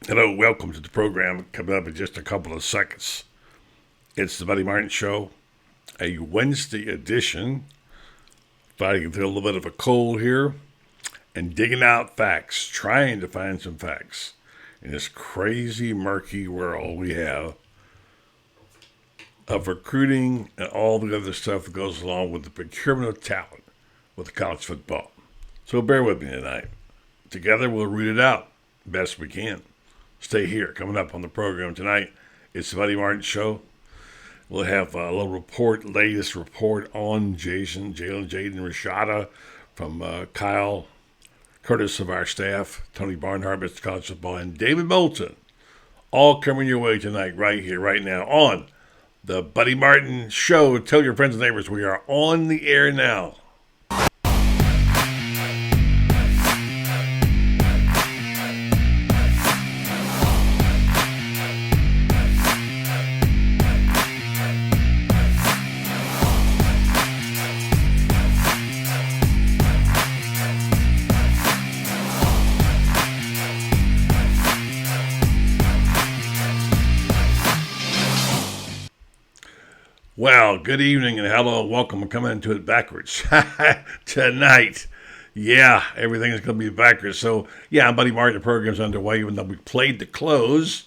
Hello, welcome to the program. Coming up in just a couple of seconds. It's the Buddy Martin Show, a Wednesday edition. Fighting through a little bit of a cold here and digging out facts, trying to find some facts in this crazy, murky world we have of recruiting and all the other stuff that goes along with the procurement of talent with college football. So bear with me tonight. Together we'll root it out best we can. Stay here. Coming up on the program tonight, it's the Buddy Martin Show. We'll have a little latest report on Jaden Rashada from Kyle Curtis of our staff, Tony Barnhart, Mr. College Football, and David Moulton. All coming your way tonight, right here, right now, on the Buddy Martin Show. Tell your friends and neighbors we are on the air now. Well, good evening and hello and welcome. I'm coming into it backwards tonight. Yeah, everything's going to be backwards. So, yeah, I'm Buddy Martin. The program's underway, even though we played the close.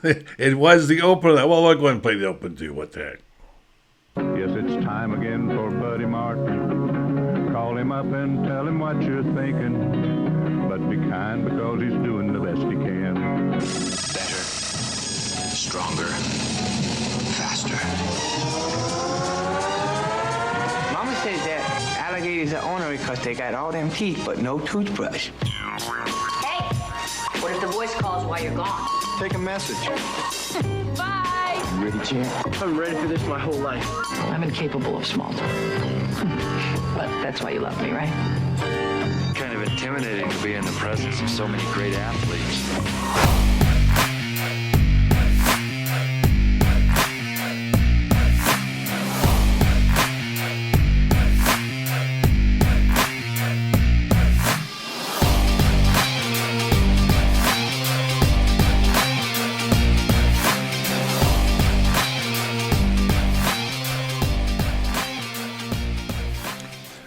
It was the open. Well, we'll go ahead and play the open too. What the heck? Yes, it's time again for Buddy Martin. Call him up and tell him what you're thinking. But be kind because he's doing the best he can. Better, stronger, faster. Mama says that alligators are ornery because they got all them teeth but no toothbrush. Hey, what if the voice calls while you're gone? Take a message. Bye! You ready, champ? I'm ready for this my whole life. I'm incapable of small talk. But that's why you love me, right? Kind of intimidating to be in the presence of so many great athletes.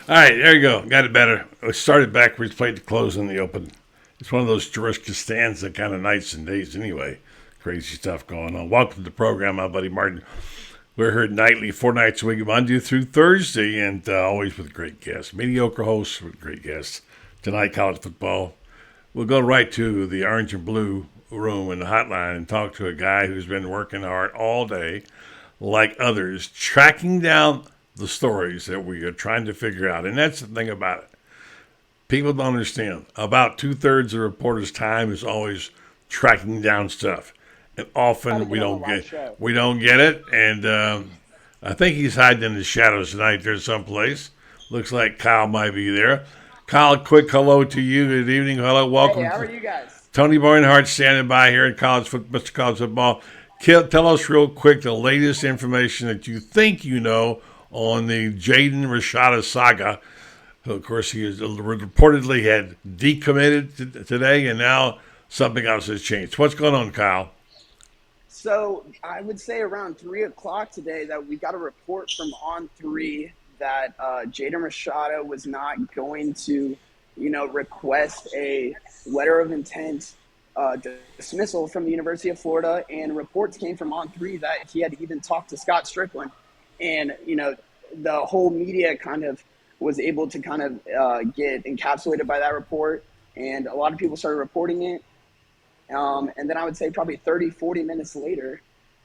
All right, there you go. Got it better. We started backwards, played the close in the open. It's one of those George Costanza kind of nights and days anyway. Crazy stuff going on. Welcome to the program, my buddy Martin. We're heard nightly, 4 nights a week, Monday through Thursday, and always with great guests. Mediocre hosts with great guests. Tonight, college football. We'll go right to the orange and blue room in the hotline and talk to a guy who's been working hard all day, like others, tracking down the stories that we are trying to figure out. And that's the thing about it. People don't understand. About 2/3 of reporters' time is always tracking down stuff. And often we don't get it. And I think he's hiding in the shadows tonight there someplace. Looks like Kyle might be there. Kyle, quick hello to you. Good evening. Hello, welcome. Hey, how are you guys? Tony Barnhart standing by here at Mr. College Football. Tell us real quick the latest information that you think you know on the Jaden Rashada saga. Of course, he is reportedly had decommitted today, and now something else has changed. What's going on, Kyle? So I would say around 3 o'clock today that we got a report from On3 that Jaden Rashada was not going to, request a letter of intent dismissal from the University of Florida. And reports came from On3 that he had even talked to Scott Strickland. And, the whole media kind of was able to kind of get encapsulated by that report. And a lot of people started reporting it. And then I would say probably 30, 40 minutes later,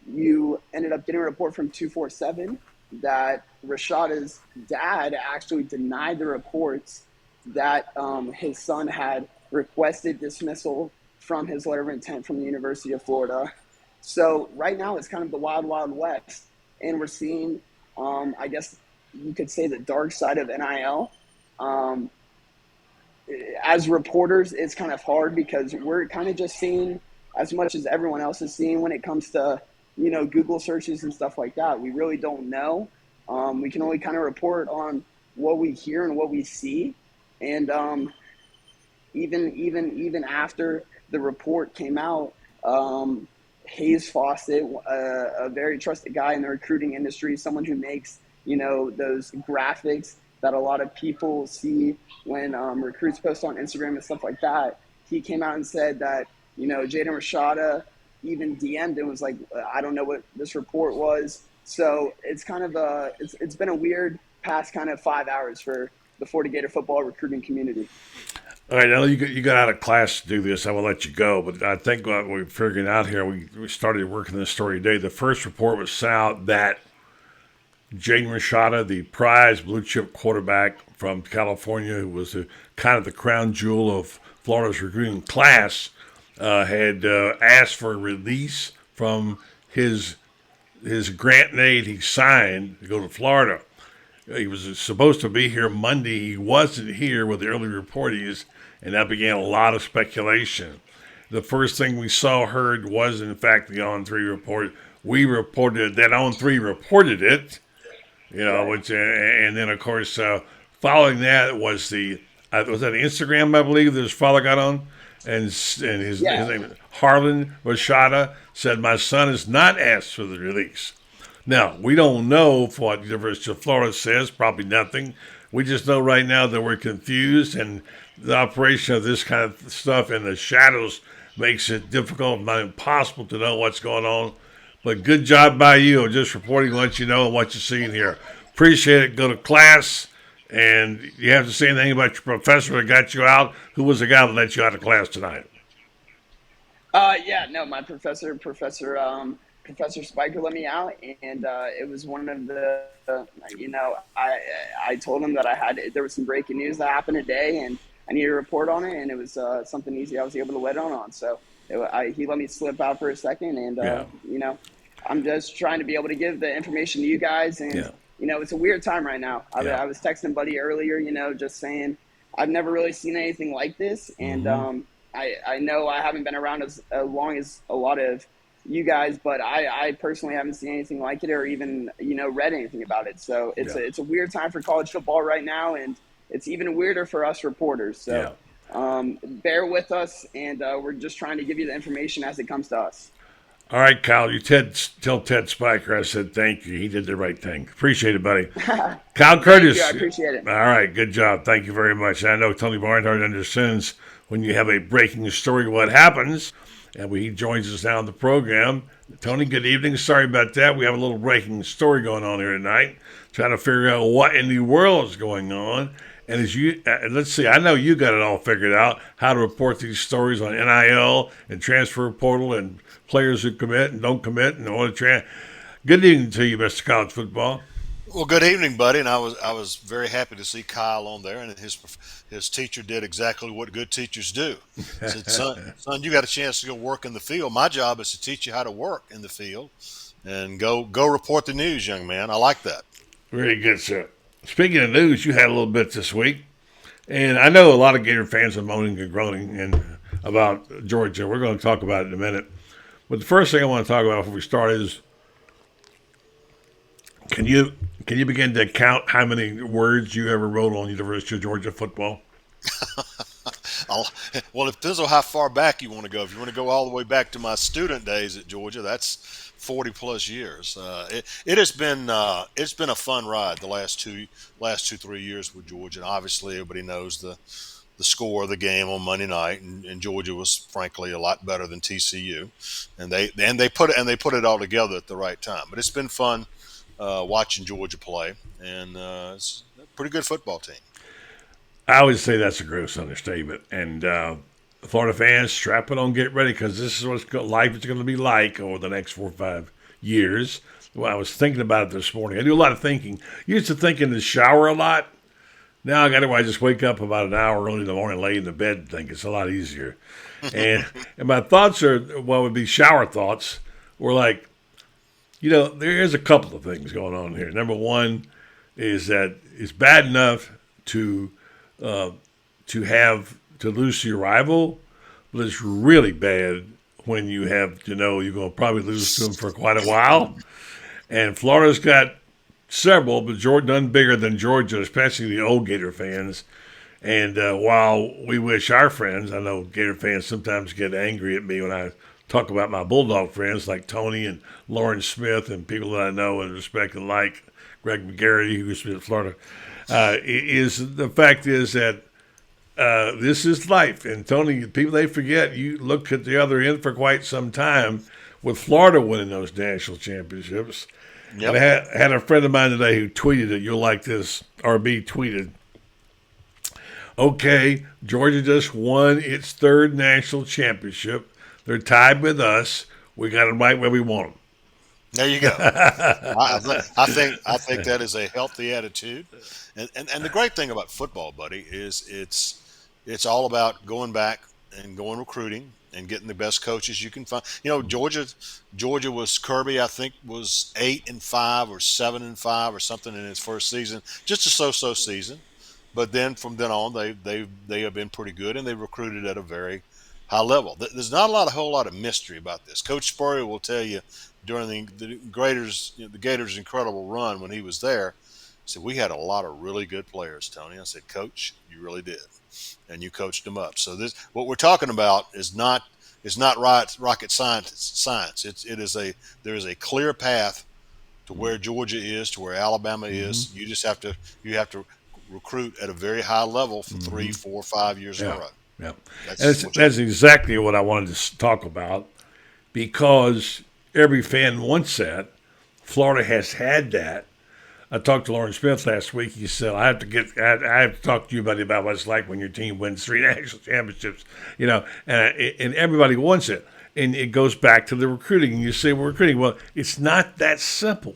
you ended up getting a report from 247 that Rashada's dad actually denied the reports that his son had requested dismissal from his letter of intent from the University of Florida. So right now it's kind of the wild, wild west. And we're seeing, I guess you could say, the dark side of NIL. As reporters, it's kind of hard because we're kind of just seeing as much as everyone else is seeing when it comes to, Google searches and stuff like that. We really don't know. We can only kind of report on what we hear and what we see. And even after the report came out, Hayes Fawcett, a very trusted guy in the recruiting industry, someone who makes, those graphics that a lot of people see when recruits post on Instagram and stuff like that. He came out and said that, Jaden Rashada even DM'd and was like, I don't know what this report was. So it's kind of it's been a weird past kind of 5 hours for the Florida Gator football recruiting community. All right, I know you got out of class to do this. I will let you go, but I think what we're figuring out here, we started working this story today. The first report was sent out that Jaden Rashada, the prize blue chip quarterback from California, who was kind of the crown jewel of Florida's recruiting class, had asked for a release from his grant and aid he signed to go to Florida. He was supposed to be here Monday. He wasn't here with the early reportings, and that began a lot of speculation. The first thing we heard was, in fact, the On3 report. We reported that On3 reported it, which, and then, of course, following that was was that Instagram, I believe, that his father got on? And his name is Harlan Rashada said, my son has not asked for the release. Now, we don't know what the University of Florida says, probably nothing. We just know right now that we're confused, and the operation of this kind of stuff in the shadows makes it difficult, not impossible to know what's going on. But good job by you, just reporting what you know and what you're seeing here. Appreciate it. Go to class, and you have to say anything about your professor that got you out. Who was the guy that let you out of class tonight? My Professor Spiker let me out, and it was one of the, I told him that there was some breaking news that happened today, and I needed to report on it, and it was something easy I was able to let on. So he let me slip out for a second, and, I'm just trying to be able to give the information to you guys, and, it's a weird time right now. I was texting Buddy earlier, just saying I've never really seen anything like this, and I know I haven't been around as long as a lot of you guys, but I personally haven't seen anything like it or even, read anything about it. So it's a weird time for college football right now, and it's even weirder for us reporters. So bear with us, and we're just trying to give you the information as it comes to us. All right, Kyle, tell Ted Spiker I said thank you. He did the right thing. Appreciate it, buddy. Kyle Curtis. Thank you, I appreciate it. All right, good job. Thank you very much. I know Tony Barnhart understands when you have a breaking story what happens. And he joins us now on the program. Tony, good evening. Sorry about that. We have a little breaking story going on here tonight, trying to figure out what in the world is going on. And let's see, I know you got it all figured out, how to report these stories on NIL and transfer portal and players who commit and don't commit and all the Good evening to you, Mr. College Football. Well, good evening, buddy. And I was very happy to see Kyle on there, and his teacher did exactly what good teachers do. Said, son, you got a chance to go work in the field. My job is to teach you how to work in the field, and go report the news, young man. I like that. Very good, sir. Speaking of news, you had a little bit this week, and I know a lot of Gator fans are moaning and groaning about Georgia. We're going to talk about it in a minute. But the first thing I want to talk about before we start is, Can you begin to count how many words you ever wrote on University of Georgia football? Well, it depends on how far back you want to go. If you want to go all the way back to my student days at Georgia, that's 40 plus years. It's been a fun ride the last 3 years with Georgia. And obviously, everybody knows the score of the game on Monday night, and Georgia was frankly a lot better than TCU, and they put it all together at the right time. But it's been fun. Watching Georgia play, and it's a pretty good football team. I would say that's a gross understatement. And Florida fans, strap it on, get ready, because this is what life is going to be like over the next 4 or 5 years. Well, I was thinking about it this morning. I do a lot of thinking. Used to think in the shower a lot. Now I just wake up about an hour early in the morning, lay in the bed, and think it's a lot easier. and my thoughts are, what would be shower thoughts, were like, there is a couple of things going on here. Number one is that it's bad enough to lose to your rival, but it's really bad when you have to know you're going to probably lose to them for quite a while. And Florida's got several, but none bigger than Georgia, especially the old Gator fans. And while we wish our friends, I know Gator fans sometimes get angry at me when I talk about my Bulldog friends like Tony and Lauren Smith and people that I know and respect and like, Greg McGarity, who used to be in Florida, is the fact is that this is life. And Tony, people, they forget, you look at the other end for quite some time with Florida winning those national championships. Yep. And I had a friend of mine today who tweeted it. You'll like this. RB tweeted, okay, Georgia just won its third national championship. They're tied with us. We got them right where we want them. There you go. I think that is a healthy attitude, and the great thing about football, buddy, is it's all about going back and going recruiting and getting the best coaches you can find. You know, Georgia was Kirby, I think, was 8-5 or 7-5 or something in his first season, just a so-so season. But then from then on, they have been pretty good, and they recruited at a very high level. There's not a whole lot of mystery about this. Coach Spurrier will tell you during the Gators' incredible run when he was there, he said, we had a lot of really good players, Tony. I said, Coach, you really did, and you coached them up. So this, what we're talking about is not rocket science. There is a clear path to where Georgia is, to where Alabama is. You just have to recruit at a very high level for 3, 4, 5 years in a row. Yeah, that's exactly what I wanted to talk about, because every fan wants that. Florida has had that. I talked to Lauren Smith last week. He said, I have to talk to you, buddy, about what it's like when your team wins 3 national championships, you know, and everybody wants it. And it goes back to the recruiting. And you say, we're recruiting. Well, it's not that simple.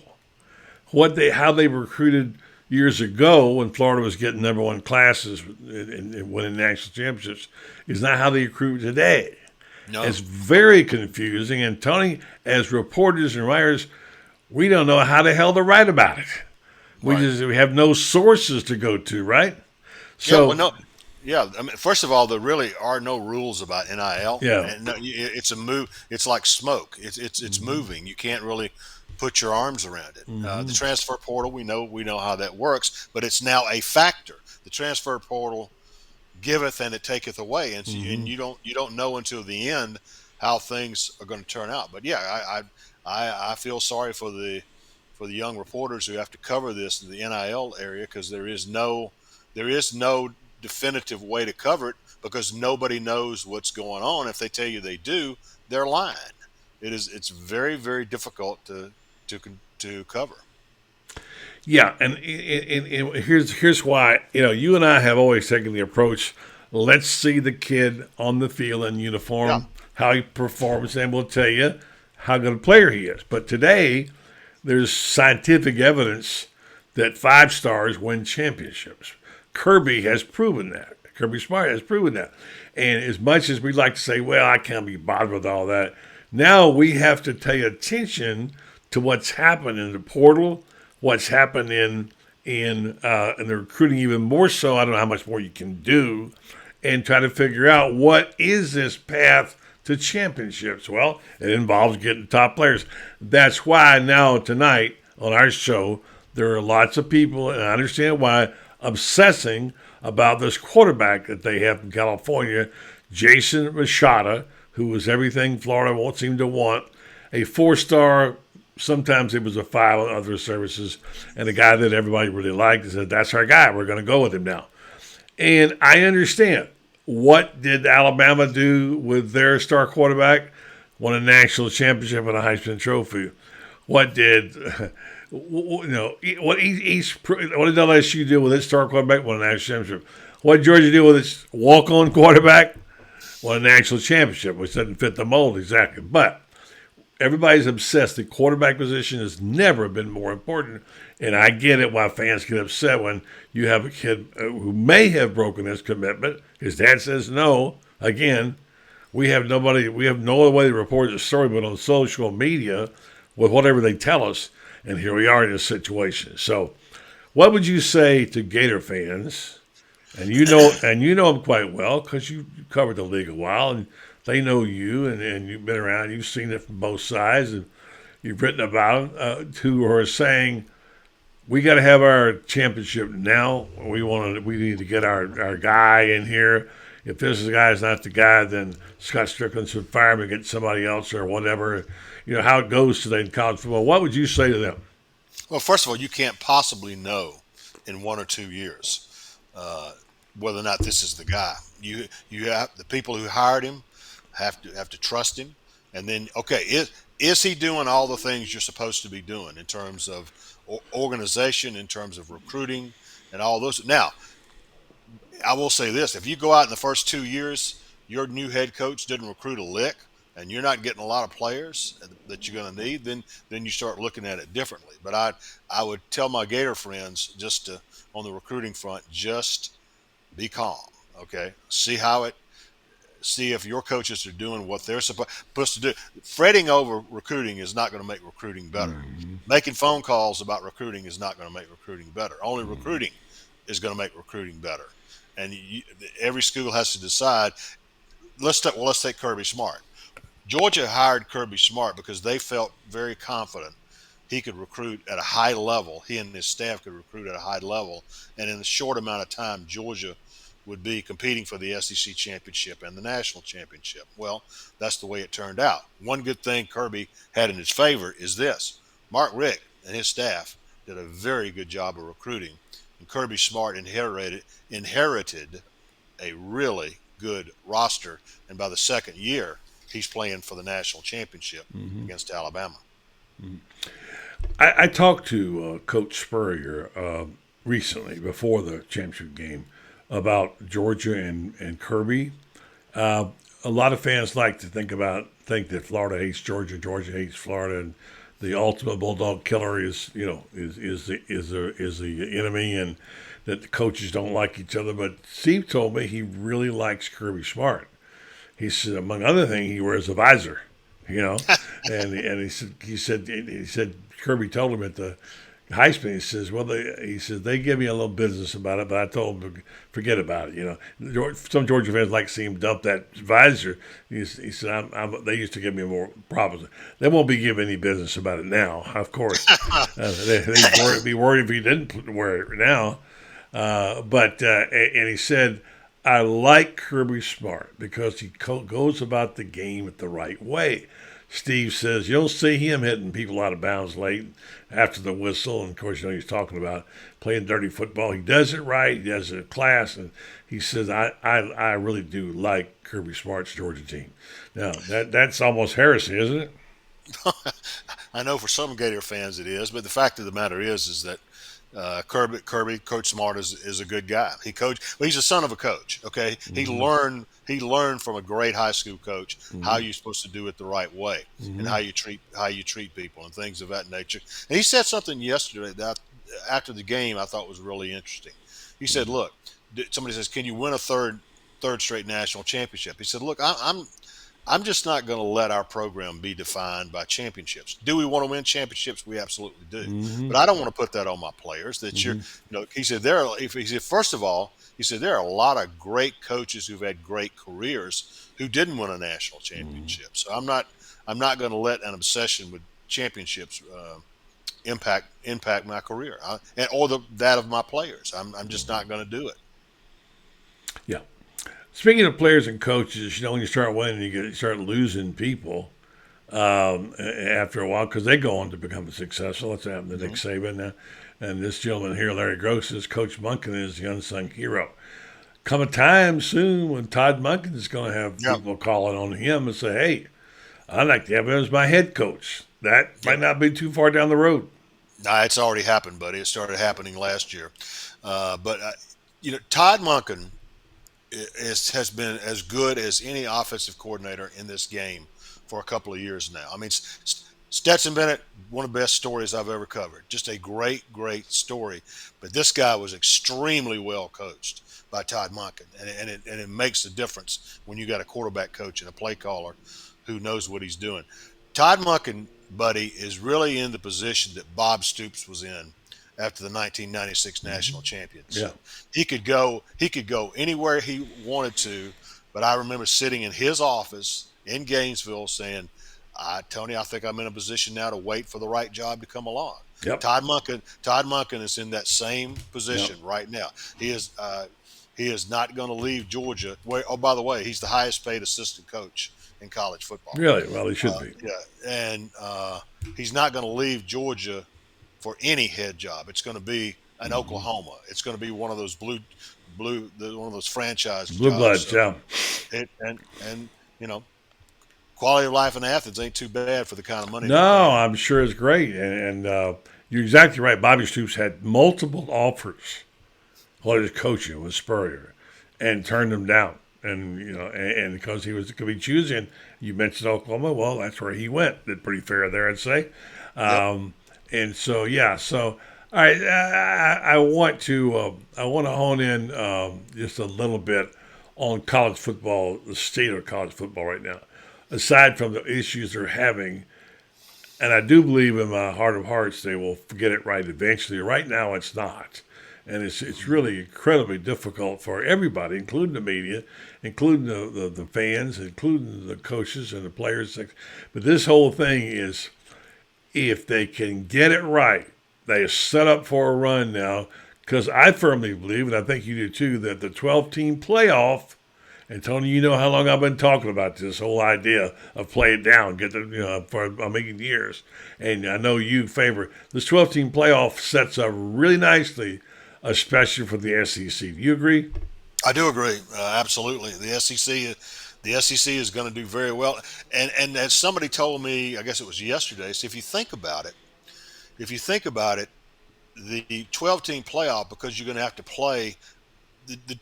How they recruited years ago when Florida was getting number 1 classes and winning national championships is not how they recruit today. No. It's very confusing. And Tony, as reporters and writers, we don't know how the hell to write about it. We have no sources to go to, right? So, I mean, first of all, there really are no rules about NIL. Yeah, and it's a move. It's like smoke. It's moving. You can't really put your arms around it. The transfer portal, we know how that works, but it's now a factor. The transfer portal giveth and it taketh away, and you don't know until the end how things are going to turn out. But yeah, I feel sorry for the young reporters who have to cover this in the NIL area, because there is no definitive way to cover it, because nobody knows what's going on. If they tell you they do, they're lying. It's very, very difficult to cover. Yeah, and here's why. You know, you and I have always taken the approach, let's see the kid on the field in uniform, how he performs, and we'll tell you how good a player he is. But today, there's scientific evidence that 5 stars win championships. Kirby has proven that. Kirby Smart has proven that. And as much as we'd like to say, well, I can't be bothered with all that, now we have to pay attention to what's happened in the portal, what's happened in the recruiting even more so. I don't know how much more you can do, and try to figure out what is this path to championships. Well, it involves getting top players. That's why now tonight on our show, there are lots of people, and I understand why, obsessing about this quarterback that they have in California, Jason Rashada, who was everything Florida won't seem to want, a 4-star. Sometimes it was a 5 on other services, and a guy that everybody really liked and said, that's our guy. We're going to go with him now. And I understand. What did Alabama do with their star quarterback? Won a national championship and a Heisman Trophy. What did what did LSU do with its star quarterback? Won a national championship. What did Georgia do with its walk-on quarterback? Won a national championship, which doesn't fit the mold exactly. But everybody's obsessed. The quarterback position has never been more important. And I get it why fans get upset when you have a kid who may have broken his commitment. His dad says no. Again, we have no other way to report the story but on social media with whatever they tell us. And here we are in this situation. So what would you say to Gator fans? And you know them quite well because you covered the league a while, and they know you, and you've been around. You've seen it from both sides, and you've written about them, who are saying, we got to have our championship now. We need to get our guy in here. if this guy's not the guy, then Scott Strickland should fire him and get somebody else or whatever. How it goes today in college football. What would you say to them? Well, first of all, you can't possibly know in 1 or 2 years whether or not this is the guy. You have the people who hired him have to trust him, and then is he doing all the things you're supposed to be doing in terms of organization, in terms of recruiting, and all those. Now, I will say this: if you go out in the first 2 years, your new head coach didn't recruit a lick, and you're not getting a lot of players that you're going to need, then you start looking at it differently. But I would tell my Gator friends on the recruiting front, just be calm, okay? See if your coaches are doing what they're supposed to do. Fretting over recruiting is not going to make recruiting better. Mm-hmm. Making phone calls about recruiting is not going to make recruiting better. Only recruiting is going to make recruiting better. And every school has to decide. Let's take Kirby Smart. Georgia hired Kirby Smart because they felt very confident he could recruit at a high level. He and his staff could recruit at a high level. And in a short amount of time, Georgia would be competing for the SEC championship and the national championship. Well, that's the way it turned out. One good thing Kirby had in his favor is this. Mark Richt and his staff did a very good job of recruiting. And Kirby Smart inherited a really good roster. And by the second year, he's playing for the national championship against Alabama. Mm-hmm. I talked to Coach Spurrier recently before the championship game about Georgia and Kirby. A lot of fans like to think that Florida hates Georgia, Georgia hates Florida, and the ultimate bulldog killer is the enemy, and that the coaches don't like each other. But Steve told me he really likes Kirby Smart. He said, among other things, he wears a visor, and he said Kirby told him at the Heisman, he says, they give me a little business about it, but I told them to forget about it. Some Georgia fans like to see him dump that visor. He said, they used to give me more problems. They won't be giving any business about it now, of course. They'd be worried if he didn't wear it now. And he said, I like Kirby Smart because he goes about the game the right way. Steve says you'll see him hitting people out of bounds late after the whistle. And, of course, he's talking about playing dirty football. He does it right. He does it in class. And he says, I really do like Kirby Smart's Georgia team. Now, that's almost heresy, isn't it? I know for some Gator fans it is. But the fact of the matter is that Kirby, Coach Smart is a good guy. He's the son of a coach. Okay, mm-hmm. He learned from a great high school coach how you're supposed to do it the right way and how you treat people and things of that nature. And he said something yesterday that after the game I thought was really interesting. He said, "Look, somebody says, can you win a third straight national championship?" He said, "Look, I'm just not going to let our program be defined by championships. Do we want to win championships? We absolutely do. Mm-hmm. But I don't want to put that on my players. That he said first of all, there are a lot of great coaches who've had great careers who didn't win a national championship. So I'm not going to let an obsession with championships impact my career or that of my players. I'm just not going to do it." Yeah. Speaking of players and coaches, when you start winning, you start losing people after a while because they go on to become successful. That's what happened to Nick Saban. And this gentleman here, Larry Gross, says Coach Monken is the unsung hero. Come a time soon when Todd Monken is going to have people calling on him and say, hey, I'd like to have him as my head coach. That might not be too far down the road. Nah, it's already happened, buddy. It started happening last year. But Todd Monken has been as good as any offensive coordinator in this game for a couple of years now. I mean, Stetson Bennett, one of the best stories I've ever covered. Just a great, great story. But this guy was extremely well coached by Todd Monken, and it makes a difference when you got a quarterback coach and a play caller who knows what he's doing. Todd Monken, buddy, is really in the position that Bob Stoops was in after the 1996 national champions. Yeah. He could go anywhere he wanted to, but I remember sitting in his office in Gainesville saying, Tony, I think I'm in a position now to wait for the right job to come along. Yep. Todd Monken is in that same position right now. He he is not going to leave Georgia. Oh, by the way, he's the highest paid assistant coach in college football. Really? Well, he should be. Yeah, and he's not going to leave Georgia for any head job. It's going to be an Oklahoma. It's going to be one of those one of those franchise Blue jobs. Bloods, yeah. And quality of life in Athens ain't too bad for the kind of money. No, I'm sure it's great. And you're exactly right. Bobby Stoops had multiple offers while he was coaching with Spurrier and turned them down. And because he was going to be choosing, you mentioned Oklahoma. Well, that's where he went. Did pretty fair there, I'd say. And so, yeah. So, all right. I want to hone in just a little bit on college football, the state of college football right now. Aside from the issues they're having, and I do believe in my heart of hearts they will get it right eventually. Right now, it's not. And it's really incredibly difficult for everybody, including the media, including the fans, including the coaches and the players. But this whole thing is, if they can get it right, they are set up for a run now. Because I firmly believe, and I think you do too, that the 12-team playoff, and Tony, you know how long I've been talking about this whole idea of play it down, for a million years. And I know you favor this 12-team playoff sets up really nicely, especially for the SEC. Do you agree? I do agree, absolutely. The SEC is going to do very well. And as somebody told me, I guess it was yesterday, so if you think about it, the 12-team playoff, because you're going to have to play,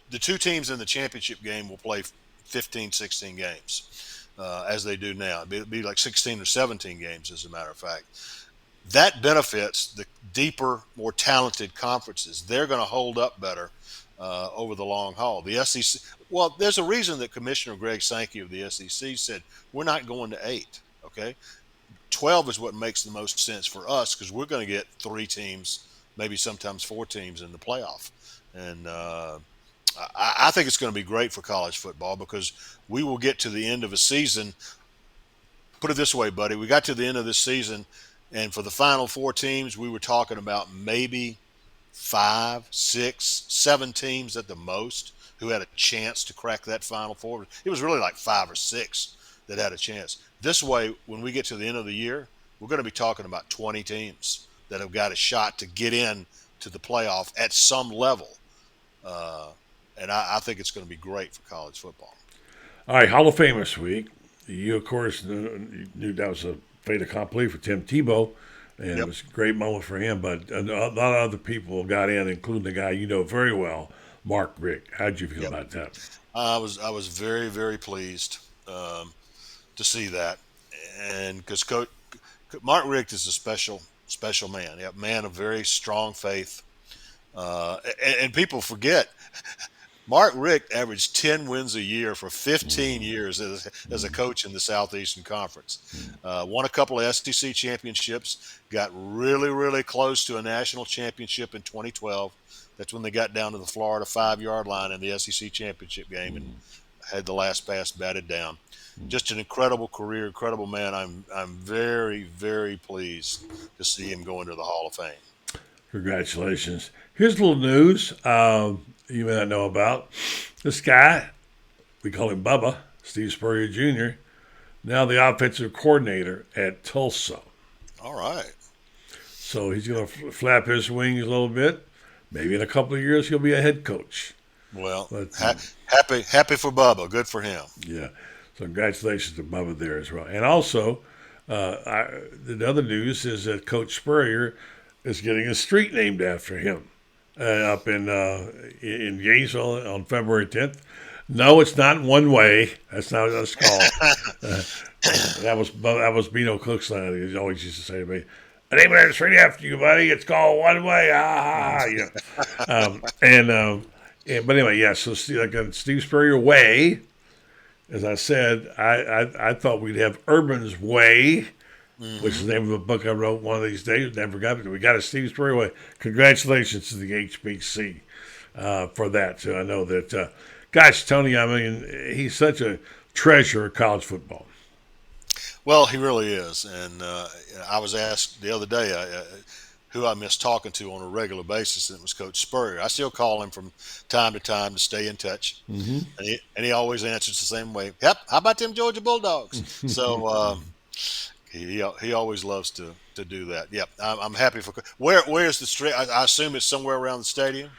the two teams in the championship game will play 15, 16 games, as they do now. It'd be like 16 or 17 games, as a matter of fact. That benefits the deeper, more talented conferences. They're going to hold up better over the long haul. The SEC, well, there's a reason that Commissioner Greg Sankey of the SEC said, we're not going to 8, okay? 12 is what makes the most sense for us because we're going to get 3 teams, maybe sometimes 4 teams in the playoff. And I think it's going to be great for college football because we will get to the end of a season. Put it this way, buddy. We got to the end of this season, and for the final 4 teams, we were talking about maybe 5, 6, 7 teams at the most who had a chance to crack that final 4. It was really like 5 or 6 that had a chance. This way, when we get to the end of the year, we're going to be talking about 20 teams that have got a shot to get in to the playoff at some level. And I think it's going to be great for college football. All right, Hall of Fame this week. You, of course, knew that was a fait accompli for Tim Tebow, and it was a great moment for him. But a lot of other people got in, including the guy you know very well, Mark Richt. How'd you feel about that? I was very, very pleased to see that, and because Mark Richt is a special man, a man of very strong faith, and people forget. Mark Richt averaged 10 wins a year for 15 years as a coach in the Southeastern Conference. Won a couple of SEC championships, got really, really close to a national championship in 2012. That's when they got down to the Florida 5-yard line in the SEC championship game and had the last pass batted down. Just an incredible career, incredible man. I'm very, very pleased to see him go into the Hall of Fame. Congratulations. Here's a little news you may not know about. This guy, we call him Bubba, Steve Spurrier Jr., now the offensive coordinator at Tulsa. All right. So he's going to flap his wings a little bit. Maybe in a couple of years he'll be a head coach. Well, happy for Bubba. Good for him. Yeah. So congratulations to Bubba there as well. And also, the other news is that Coach Spurrier is getting a street named after him up in Gainesville on February 10th. No, it's not one way. That's not what it's called. That was Beano Cook's line. He always used to say to me, "I named that street after you, buddy. It's called One Way." But anyway, yeah. So Steve Spurrier Way. As I said, I thought we'd have Urban's Way, which is the name of a book I wrote one of these days. Never got it. We got a Steve Spurrier Way. Congratulations to the HBC for that. So I know that, gosh, Tony, I mean, he's such a treasure of college football. Well, he really is. And I was asked the other day, who I miss talking to on a regular basis, and it was Coach Spurrier. I still call him from time to time to stay in touch, and he always answers the same way. Yep, how about them Georgia Bulldogs? So he always loves to do that. Yep, I'm happy for. Where's the street? I assume it's somewhere around the stadium.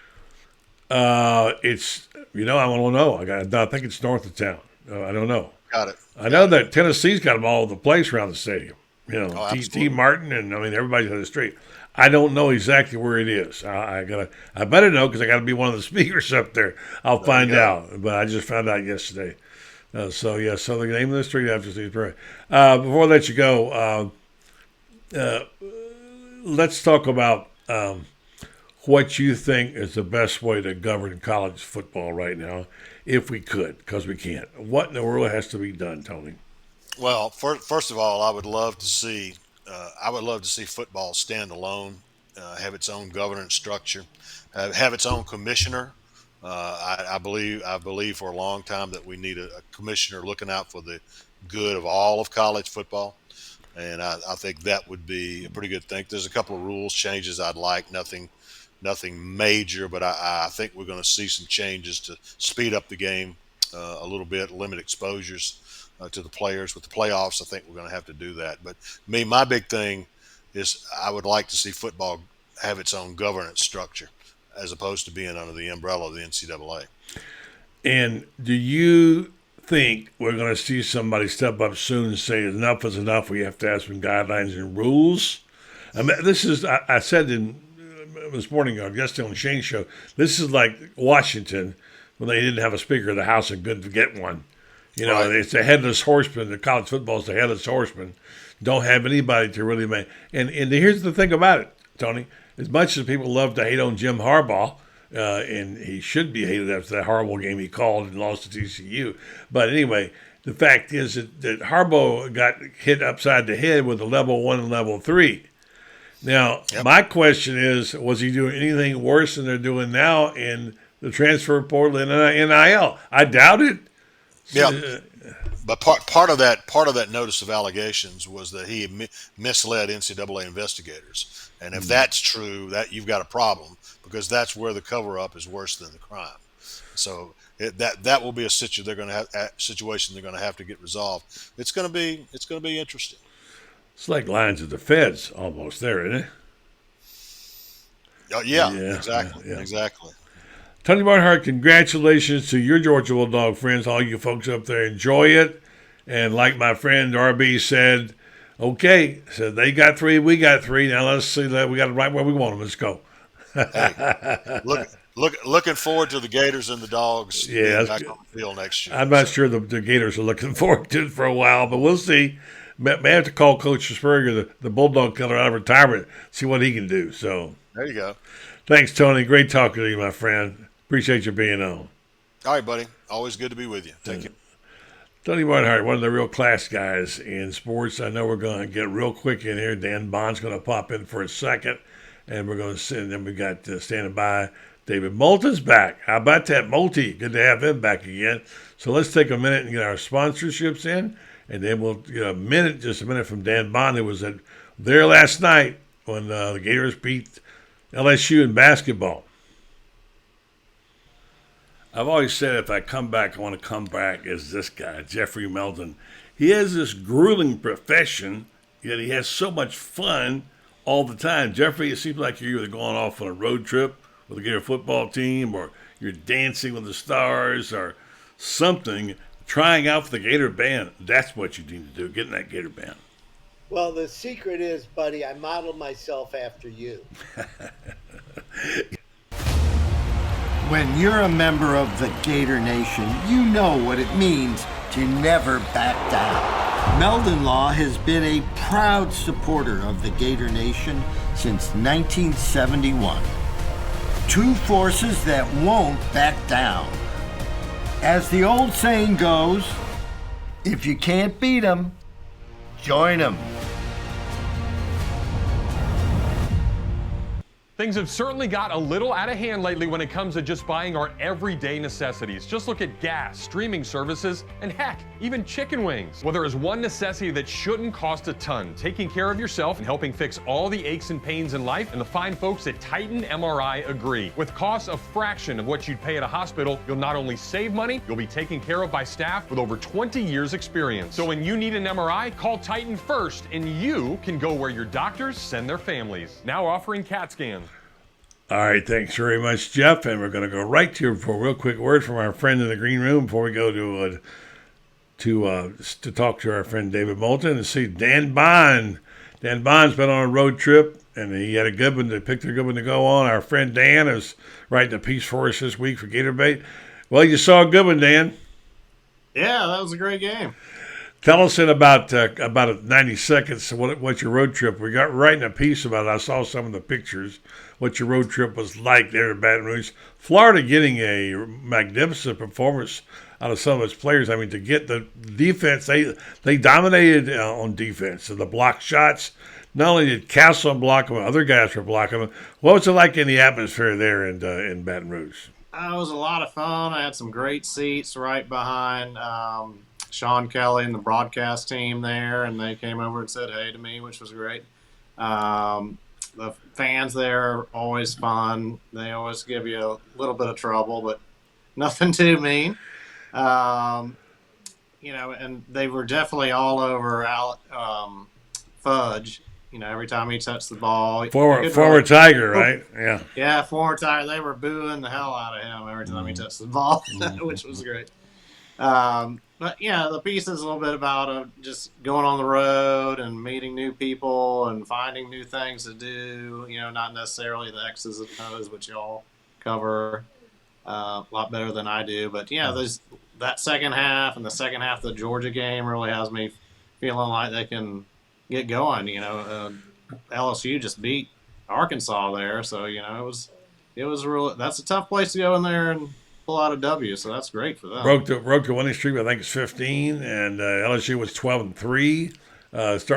It's I don't know. I think it's north of town. I don't know. Got it. I know that Tennessee's got them all over the place around the stadium. Absolutely. T. Martin, and everybody's on the street. I don't know exactly where it is. I better know because I got to be one of the speakers up there. I'll find out. But I just found out yesterday. So the name of the street after Steve Perry. Before I let you go, let's talk about what you think is the best way to govern college football right now, if we could, because we can't. What in the world has to be done, Tony? Well, first of all, I would love to see football stand alone, have its own governance structure, have its own commissioner. I believe for a long time that we need a commissioner looking out for the good of all of college football, and I think that would be a pretty good thing. There's a couple of rules changes I'd like, nothing major, but I think we're going to see some changes to speed up the game a little bit, limit exposures to the players. With the playoffs, I think we're going to have to do that. But my big thing is I would like to see football have its own governance structure as opposed to being under the umbrella of the NCAA. And do you think we're going to see somebody step up soon and say enough is enough? We have to have some guidelines and rules. I mean, this is I said this morning, yesterday on the Shane show, this is like Washington when they didn't have a Speaker of the House and couldn't get one. Right. It's the headless horseman. The college football is the headless horseman. Don't have anybody to really make. And here's the thing about it, Tony. As much as people love to hate on Jim Harbaugh, and he should be hated after that horrible game he called and lost to TCU. But anyway, the fact is that Harbaugh got hit upside the head with a level 1 and level 3. Now, My question is, was he doing anything worse than they're doing now in the transfer portal and NIL? I doubt it. Yeah, but part of that notice of allegations was that he misled NCAA investigators, and if that's true, that you've got a problem because that's where the cover up is worse than the crime. So that will be a situation they're going to have to get resolved. It's going to be interesting. It's like Lines of the Feds almost there, isn't it? Oh, yeah, exactly. Tony Barnhart, congratulations to your Georgia Bulldog friends, all you folks up there. Enjoy it. And like my friend RB said, okay, so they got 3, we got 3. Now let's see that we got it right where we want them. Let's go. Hey, looking forward to the Gators and the Dogs being back on the field next year. I'm not sure the Gators are looking forward to it for a while, but we'll see. May have to call Coach Spurrier, the Bulldog killer, out of retirement, see what he can do. So there you go. Thanks, Tony. Great talking to you, my friend. Appreciate you being on. All right, buddy. Always good to be with you. Take care. Tony Barnhart, one of the real class guys in sports. I know we're going to get real quick in here. Dan Bond's going to pop in for a second, and we're going to send. Then we got standing by. David Moulton's back. How about that, Multi? Good to have him back again. So let's take a minute and get our sponsorships in, and then we'll get just a minute from Dan Bond, who was there last night when the Gators beat LSU in basketball. I've always said if I come back, I want to come back as this guy, Jeffrey Melton. He has this grueling profession, yet he has so much fun all the time. Jeffrey, it seems like you're either going off on a road trip with a Gator football team, or you're dancing with the stars, or something, trying out for the Gator band. That's what you need to do, get in that Gator band. Well, the secret is, buddy, I modeled myself after you. When you're a member of the Gator Nation, you know what it means to never back down. Meldon Law has been a proud supporter of the Gator Nation since 1971. Two forces that won't back down. As the old saying goes, if you can't beat 'em, join 'em. Things have certainly got a little out of hand lately when it comes to just buying our everyday necessities. Just look at gas, streaming services, and heck, even chicken wings. Well, there is one necessity that shouldn't cost a ton: taking care of yourself and helping fix all the aches and pains in life, and the fine folks at Titan MRI agree. With costs a fraction of what you'd pay at a hospital, you'll not only save money, you'll be taken care of by staff with over 20 years experience. So when you need an MRI, call Titan first, and you can go where your doctors send their families. Now offering CAT scans. All right, thanks very much, Jeff. And we're going to go right to for a real quick word from our friend in the green room before we go to talk to our friend David Moulton and see Dan Bond. Dan Bond's been on a road trip, and he had a good one. They picked a good one to go on. Our friend Dan is writing a piece for us this week for Gatorbait. Well, you saw a good one, Dan. Yeah, that was a great game. Tell us in about 90 seconds what your road trip. We got writing a piece about it. I saw some of the pictures. What your road trip was like there in Baton Rouge, Florida, getting a magnificent performance out of some of its players. I mean, to get the defense, they dominated on defense. So the block shots, not only did Castle block them, other guys were blocking them. What was it like in the atmosphere there in Baton Rouge? It was a lot of fun. I had some great seats right behind Sean Kelly and the broadcast team there, and they came over and said hey to me, which was great. The fans there are always fun. They always give you a little bit of trouble, but nothing too mean. And they were definitely all over Fudge. Every time he touched the ball. Former Tiger, right? Yeah. Yeah, former Tiger. They were booing the hell out of him every time he touched the ball, which was great. But the piece is a little bit about just going on the road and meeting new people and finding new things to do. Not necessarily the X's and O's, which y'all cover a lot better than I do. But there's that second half, and the second half of the Georgia game really has me feeling like they can get going. LSU just beat Arkansas there, so it was real. That's a tough place to go in there and pull out a W, so that's great for them. Broke the winning streak. I think it's 15, and LSU was 12-3.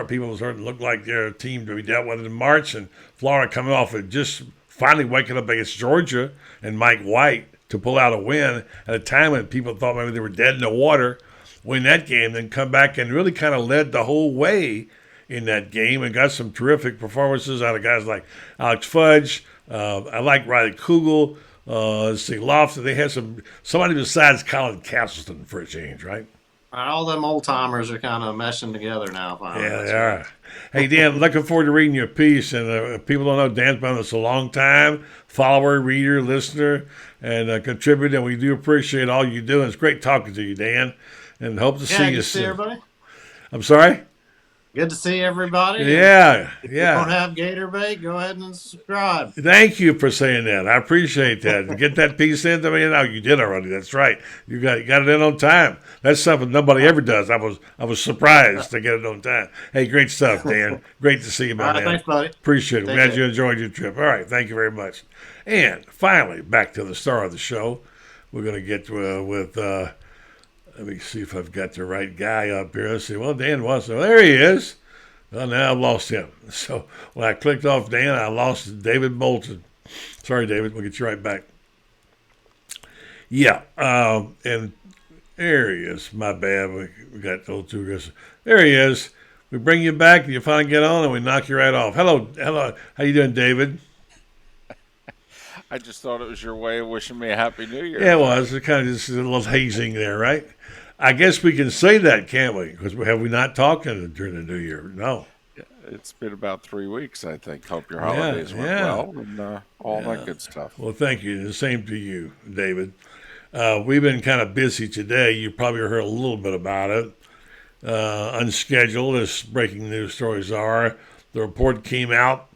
People were starting to look like their team to be dealt with in March, and Florida coming off of just finally waking up against Georgia and Mike White to pull out a win at a time when people thought maybe they were dead in the water. Win that game, then come back and really kind of led the whole way in that game and got some terrific performances out of guys like Alex Fudge. I like Riley Kugel. Let's see, Lofton. They had somebody besides Colin Castleton for a change, right? All them old timers are kind of meshing together now. Finally. Yeah, they are. Hey, Dan, looking forward to reading your piece. And if people don't know, Dan's been with us a long time, follower, reader, listener, and contributor. And we do appreciate all you do. And it's great talking to you, Dan. And hope to see you soon. Everybody. I'm sorry? Good to see everybody. Yeah. If you don't have Gatorbait, go ahead and subscribe. Thank you for saying that. I appreciate that. Get that piece in to me. No, you did already. That's right. You got it in on time. That's something nobody ever does. I was surprised to get it on time. Hey, great stuff, Dan. Great to see you, my man. Thanks, buddy. Appreciate it. Glad you enjoyed your trip. All right. Thank you very much. And finally, back to the star of the show. We're going to get with let me see if I've got the right guy up here. Let's see. Well, Dan was. Oh, there he is. Well, now I've lost him. So when I clicked off Dan, I lost David Moulton. Sorry, David. We'll get you right back. Yeah. And there he is. My bad. We got those two guys. There he is. We bring you back, and you finally get on, and we knock you right off. Hello. How you doing, David? I just thought it was your way of wishing me a Happy New Year. Yeah, it was. It kind of just a little hazing there, right? I guess we can say that, can't we? Because have we not talked during the New Year? No. Yeah, it's been about 3 weeks, I think. Hope your holidays went well and all that good stuff. Well, thank you. The same to you, David. We've been kind of busy today. You probably heard a little bit about it. Unscheduled, as breaking news stories are. The report came out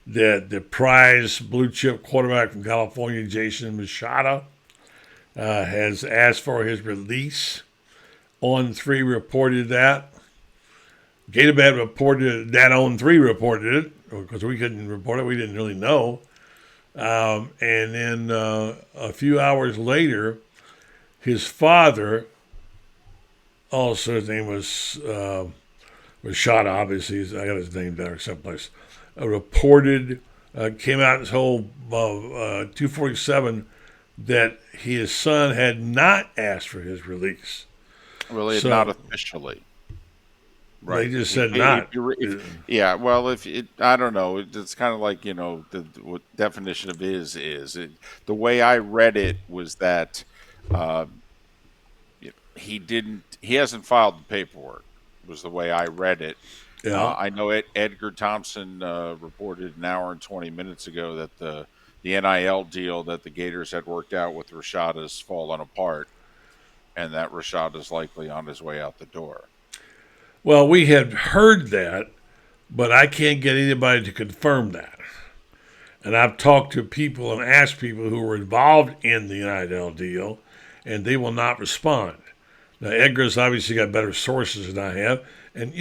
that the prize blue chip quarterback from California, Jason Machado, has asked for his release. On3 reported that. Gatorbait reported that. On3 reported it because we couldn't report it. We didn't really know. And then a few hours later, his father, also his name was Machado, obviously. I got his name down someplace. Reported came out and told 247 that his son had not asked for his release. Well, it not officially. Right. They just said not. Yeah. Well, I don't know. It's kind of like, what definition of is. The way I read it was that he hasn't filed the paperwork, was the way I read it. Yeah. I know Edgar Thompson reported an hour and 20 minutes ago that the NIL deal that the Gators had worked out with Rashad has fallen apart, and that Rashad is likely on his way out the door. Well, we had heard that, but I can't get anybody to confirm that. And I've talked to people and asked people who were involved in the NIL deal, and they will not respond. Now, Edgar's obviously got better sources than I have. And,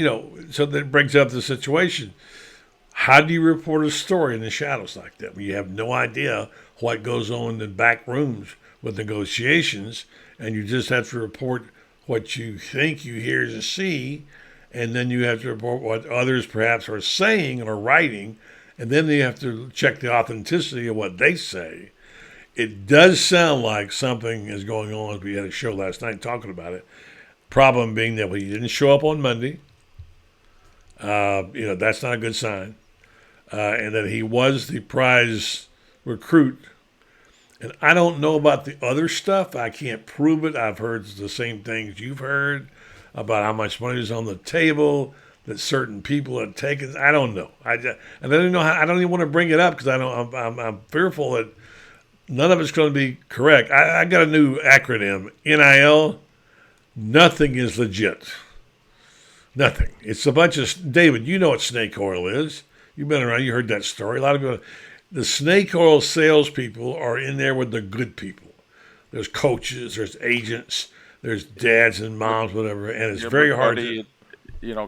so that brings up the situation. How do you report a story in the shadows like that when you have no idea what goes on in the back rooms with negotiations, and you just have to report what you think you hear and see, and then you have to report what others perhaps are saying or writing, and then you have to check the authenticity of what they say. It does sound like something is going on. We had a show last night talking about it. Problem being that he didn't show up on Monday. That's not a good sign. And that he was the prize recruit. And I don't know about the other stuff. I can't prove it. I've heard the same things you've heard about how much money is on the table, that certain people have taken. I don't know. I don't know. I don't even want to bring it up because I'm fearful that none of it's going to be correct. I got a new acronym, NIL. Nothing is legit. Nothing. It's a bunch of, David, you know what snake oil is. You've been around. You heard that story. A lot of people, the snake oil salespeople are in there with the good people. There's coaches, there's agents, there's dads and moms, whatever, and it's very hard to...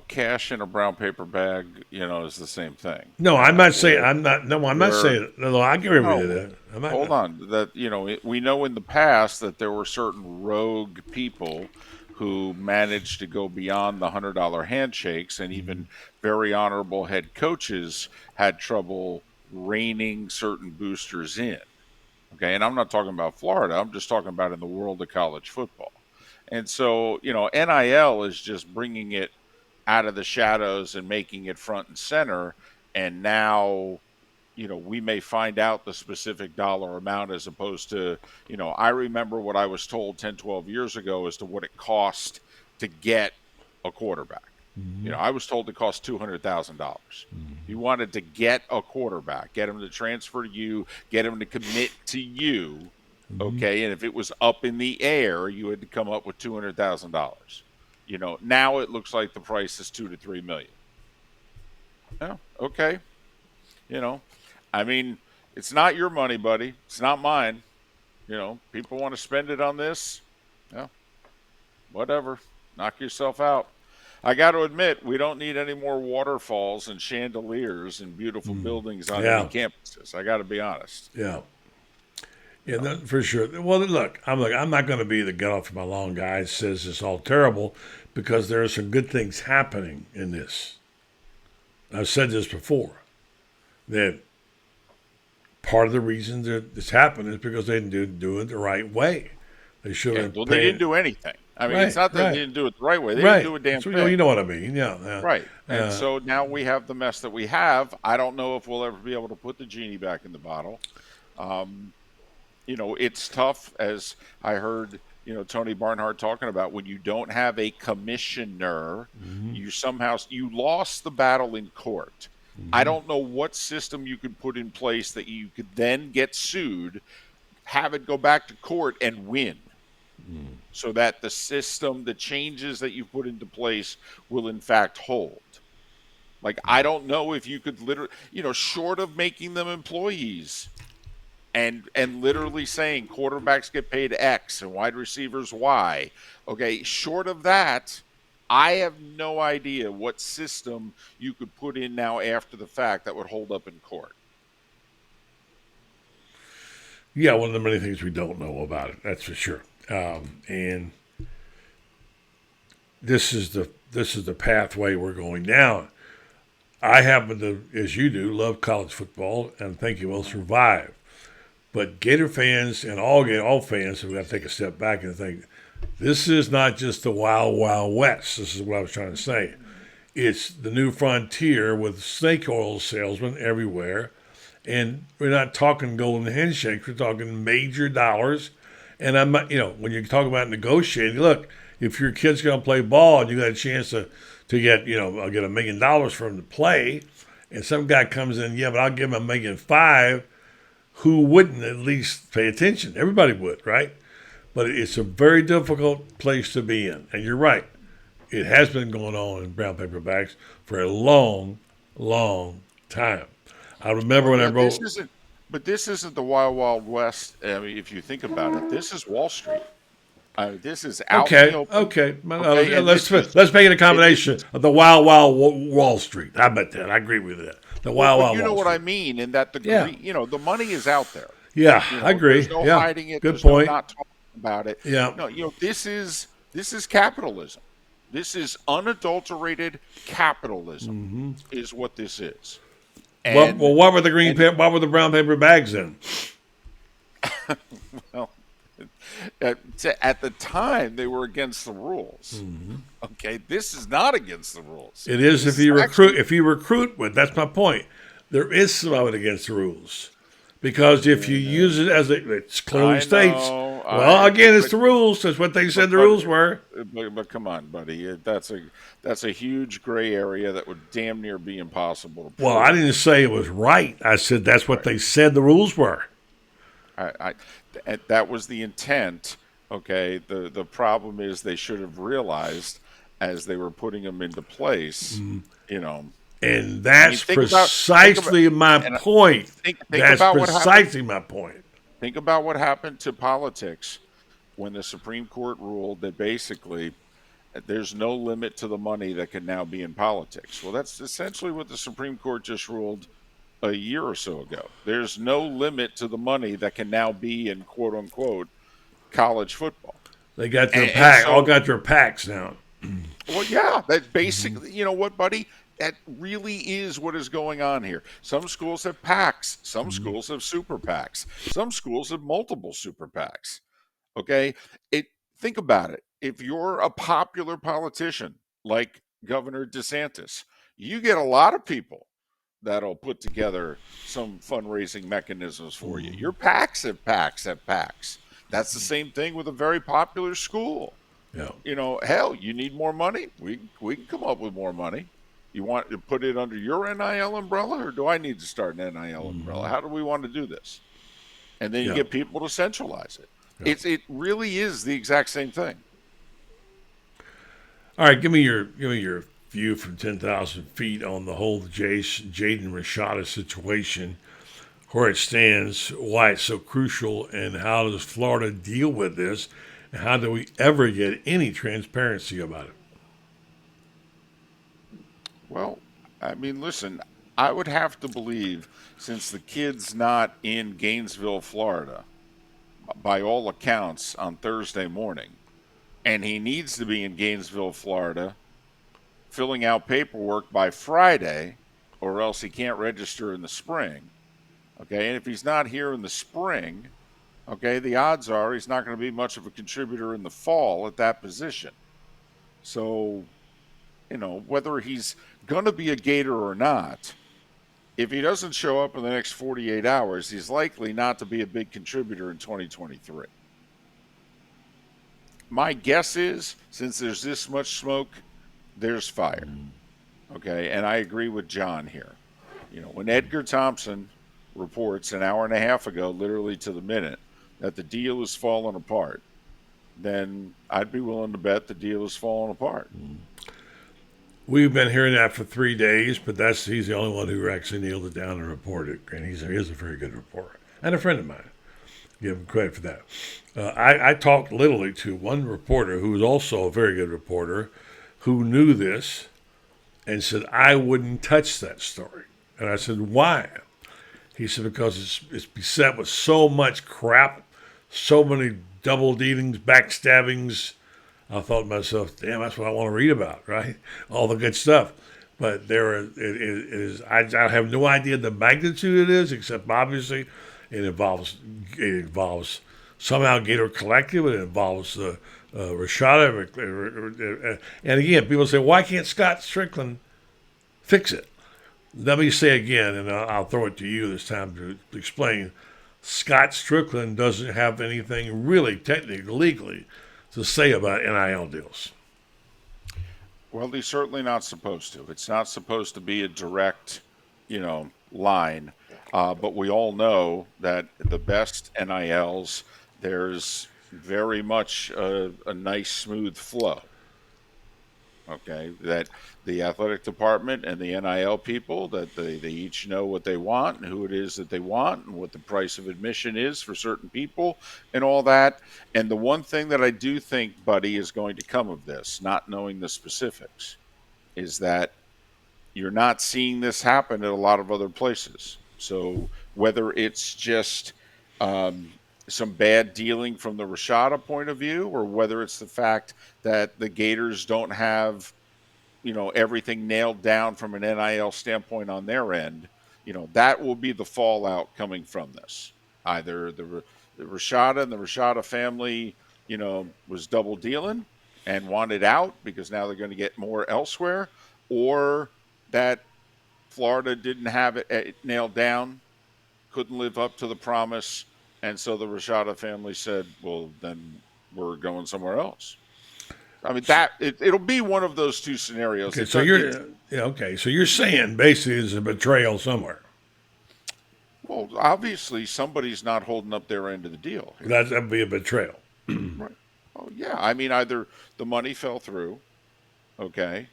Cash in a brown paper bag, is the same thing. No, I'm not saying, not saying, no, I agree with you that. Hold on. That, we know in the past that there were certain rogue people who managed to go beyond the $100 handshakes, and even very honorable head coaches had trouble reining certain boosters in. Okay, and I'm not talking about Florida. I'm just talking about in the world of college football. And so, NIL is just bringing it out of the shadows and making it front and center. And now, we may find out the specific dollar amount as opposed to, I remember what I was told 10, 12 years ago as to what it cost to get a quarterback. Mm-hmm. I was told it cost $200,000. Mm-hmm. You wanted to get a quarterback, get him to transfer to you, get him to commit to you. Mm-hmm. Okay. And if it was up in the air, you had to come up with $200,000. Now it looks like the price is $2 to $3 million. Yeah. Okay. I mean, it's not your money, buddy. It's not mine. People want to spend it on this. Yeah. Whatever. Knock yourself out. I got to admit, we don't need any more waterfalls and chandeliers and beautiful buildings on any campuses. I got to be honest. Yeah. Yeah, for sure. Well, look, I'm not going to be the get off my lawn guy that says it's all terrible, because there are some good things happening in this. I've said this before, that part of the reason that this happened is because they didn't do it the right way. They should have. Well, they didn't do anything. I mean, it's not that they didn't do it the right way. They didn't do a damn thing. You know what I mean? Yeah. Right. And so now we have the mess that we have. I don't know if we'll ever be able to put the genie back in the bottle. It's tough, as I heard, Tony Barnhart talking about, when you don't have a commissioner, you lost the battle in court. Mm-hmm. I don't know what system you could put in place that you could then get sued, have it go back to court and win. So that the system, the changes that you put into place will in fact hold. Like, I don't know if you could literally, short of making them employees and literally saying quarterbacks get paid X and wide receivers Y. Okay, short of that, I have no idea what system you could put in now after the fact that would hold up in court. Yeah, one of the many things we don't know about it, that's for sure. And this is the pathway we're going down. I happen to, as you do, love college football and think it will survive. But Gator fans and all fans have got to take a step back and think, this is not just the wild, wild west. This is what I was trying to say. It's the new frontier with snake oil salesmen everywhere. And we're not talking golden handshakes. We're talking major dollars. And I'm not, when you talk about negotiating, look, if your kid's going to play ball and you got a chance to get, I'll get $1 million for him to play, and some guy comes in, but I'll give him $1.5 million, who wouldn't at least pay attention? Everybody would, right? But it's a very difficult place to be in. And you're right. It has been going on in brown paper bags for a long, long time. I remember when I wrote... But this isn't the Wild Wild West. I mean, if you think about it, this is Wall Street. This is out in the open. Okay. Let's make it a combination of the Wild Wild Wall Street. How about that? I agree with that. The Wild Wild. You know Wall what Street. I mean? In that the money is out there. Yeah, I agree. There's no hiding it. Good There's point. No not talking about it. Yeah. No, this is capitalism. This is unadulterated capitalism. Is what this is. And, what were the brown paper bags in? Well, at the time, they were against the rules. Okay, this is not against the rules. It is if you recruit. If you recruit with, that's my point. There is some of it against the rules, because if you use it as it's clearly states. It's the rules. That's what they said the rules were. But come on, buddy, that's a huge gray area that would damn near be impossible to prove. Well, I didn't say it was right. I said that's what they said the rules were. That was the intent. Okay, the problem is they should have realized as they were putting them into place. And that's precisely my point. That's precisely my point. Think about what happened to politics when the Supreme Court ruled that basically there's no limit to the money that can now be in politics. Well, that's essentially what the Supreme Court just ruled a year or so ago. There's no limit to the money that can now be in quote unquote college football. They got their pack. All got their packs now. Well, yeah, that's basically, you know what, buddy? That really is what is going on here. Some schools have PACs. Some schools have super PACs. Some schools have multiple super PACs. Okay? Think about it. If you're a popular politician like Governor DeSantis, you get a lot of people that'll put together some fundraising mechanisms for you. Your PACs have PACs have PACs. That's the same thing with a very popular school. Yeah. Hell, you need more money? We can come up with more money. You want to put it under your NIL umbrella, or do I need to start an NIL umbrella? How do we want to do this? And then you get people to centralize it. Yeah. It really is the exact same thing. All right, give me your view from 10,000 feet on the whole Jaden Rashada situation, where it stands, why it's so crucial, and how does Florida deal with this, and how do we ever get any transparency about it? Well, I mean, listen, I would have to believe, since the kid's not in Gainesville, Florida, by all accounts, on Thursday morning, and he needs to be in Gainesville, Florida, filling out paperwork by Friday, or else he can't register in the spring. Okay, and if he's not here in the spring, okay, the odds are he's not going to be much of a contributor in the fall at that position. So, whether he's going to be a Gator or not, if he doesn't show up in the next 48 hours, he's likely not to be a big contributor in 2023. My guess is, since there's this much smoke, there's fire. Okay, and I agree with John here. When Edgar Thompson reports an hour and a half ago, literally to the minute, that the deal is falling apart, then I'd be willing to bet the deal is falling apart. We've been hearing that for 3 days, but he's the only one who actually nailed it down and reported it, and he is a very good reporter and a friend of mine. Give him credit for that. I talked literally to one reporter who was also a very good reporter who knew this and said, I wouldn't touch that story. And I said, why? He said, because it's beset with so much crap, so many double dealings, backstabbings. I thought to myself, damn, that's what I want to read about, right? All the good stuff. But it is. I have no idea the magnitude it is, except obviously it involves somehow Gator Collective. It involves Rashada. And again, people say, why can't Scott Strickland fix it? Let me say again, and I'll throw it to you this time to explain. Scott Strickland doesn't have anything really technically, legally, to say about NIL deals. Well, he's certainly not supposed to. It's not supposed to be a direct, line. But we all know that the best NILs, there's very much a nice, smooth flow. Okay, that the athletic department and the NIL people, that they each know what they want and who it is that they want and what the price of admission is for certain people and all that. And the one thing that I do think, Buddy, is going to come of this, not knowing the specifics, is that you're not seeing this happen at a lot of other places. So whether it's just some bad dealing from the Rashada point of view, or whether it's the fact that the Gators don't have, everything nailed down from an NIL standpoint on their end, that will be the fallout coming from this. Either the Rashada and the Rashada family, was double dealing and wanted out because now they're going to get more elsewhere, or that Florida didn't have it nailed down, couldn't live up to the promise, and so the Rashada family said, well, then we're going somewhere else. I mean, it'll be one of those two scenarios. Okay, so you're saying basically there's a betrayal somewhere. Well, obviously somebody's not holding up their end of the deal. That would be a betrayal. Right. Oh, yeah. I mean, either the money fell through, okay,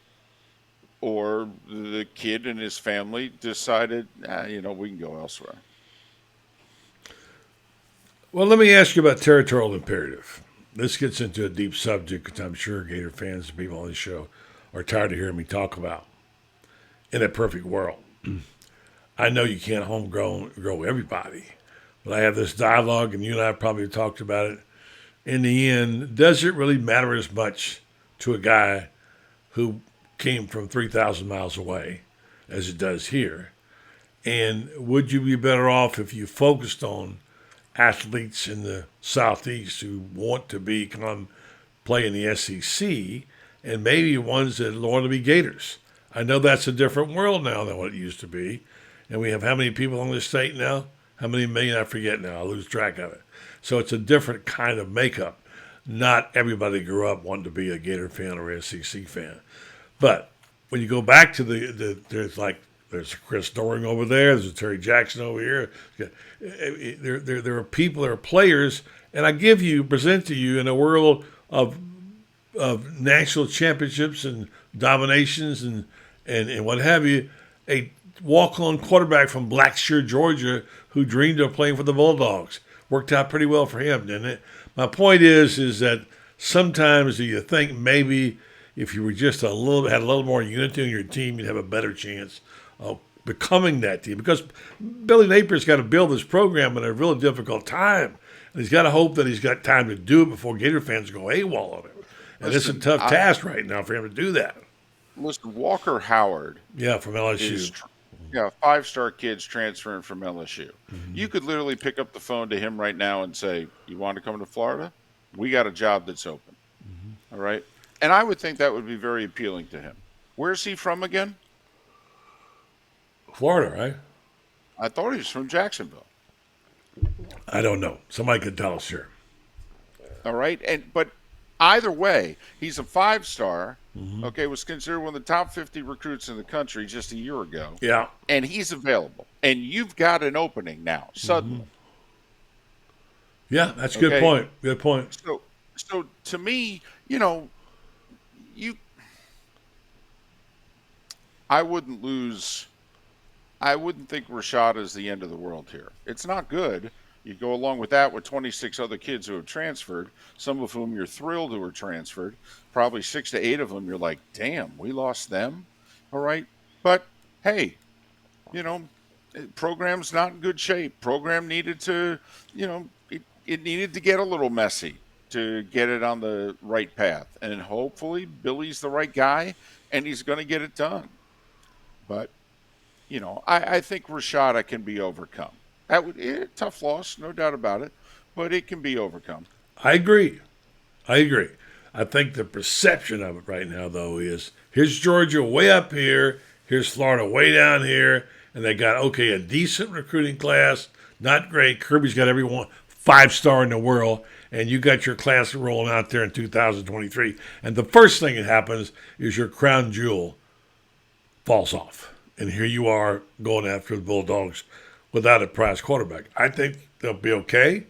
or the kid and his family decided, we can go elsewhere. Well, let me ask you about territorial imperative. This gets into a deep subject, which I'm sure Gator fans and people on this show are tired of hearing me talk about. In a perfect world, I know you can't grow everybody, but I have this dialogue, and you and I probably talked about it. In the end, does it really matter as much to a guy who came from 3,000 miles away as it does here? And would you be better off if you focused on athletes in the Southeast who want to come play in the SEC, and maybe ones that want to be Gators? I know that's a different world now than what it used to be. And we have how many people in this state now? How many million? I forget now. I lose track of it. So it's a different kind of makeup. Not everybody grew up wanting to be a Gator fan or a SEC fan. But when you go back to there's Chris Doring over there, there's a Terry Jackson over here. There are people, there are players, and I present to you in a world of national championships and dominations and what have you, a walk-on quarterback from Blackshear, Georgia, who dreamed of playing for the Bulldogs. Worked out pretty well for him, didn't it? My point is that sometimes you think maybe if you were just had a little more unity on your team, you'd have a better chance of becoming that team. Because Billy Napier's got to build this program in a really difficult time. And he's got to hope that he's got time to do it before Gator fans go AWOL on him. And it's a tough task right now for him to do that. Listen, Walker Howard. Yeah, from LSU. Five-star kids transferring from LSU. Mm-hmm. You could literally pick up the phone to him right now and say, you want to come to Florida? We got a job that's open. Mm-hmm. All right? And I would think that would be very appealing to him. Where's he from again? Florida, right? I thought he was from Jacksonville. I don't know. Somebody could tell us here. All right? But either way, he's a five-star. Mm-hmm. Okay, was considered one of the top 50 recruits in the country just a year ago. Yeah. And he's available. And you've got an opening now, suddenly. Mm-hmm. Yeah, that's a good point. Good point. So to me, I wouldn't think Rashada is the end of the world here. It's not good. You go along with that with 26 other kids who have transferred, some of whom you're thrilled who are transferred. Probably 6 to 8 of them you're like, damn, we lost them. All right. But, hey, program's not in good shape. Program needed to, it needed to get a little messy to get it on the right path. And hopefully Billy's the right guy, and he's going to get it done. But, I think Rashada can be overcome. Tough loss, no doubt about it, but it can be overcome. I agree. I think the perception of it right now, though, is here's Georgia way up here, here's Florida way down here, and they got, a decent recruiting class, not great. Kirby's got everyone 5-star in the world, and you got your class rolling out there in 2023. And the first thing that happens is your crown jewel falls off. And here you are going after the Bulldogs without a prize quarterback. I think they'll be okay.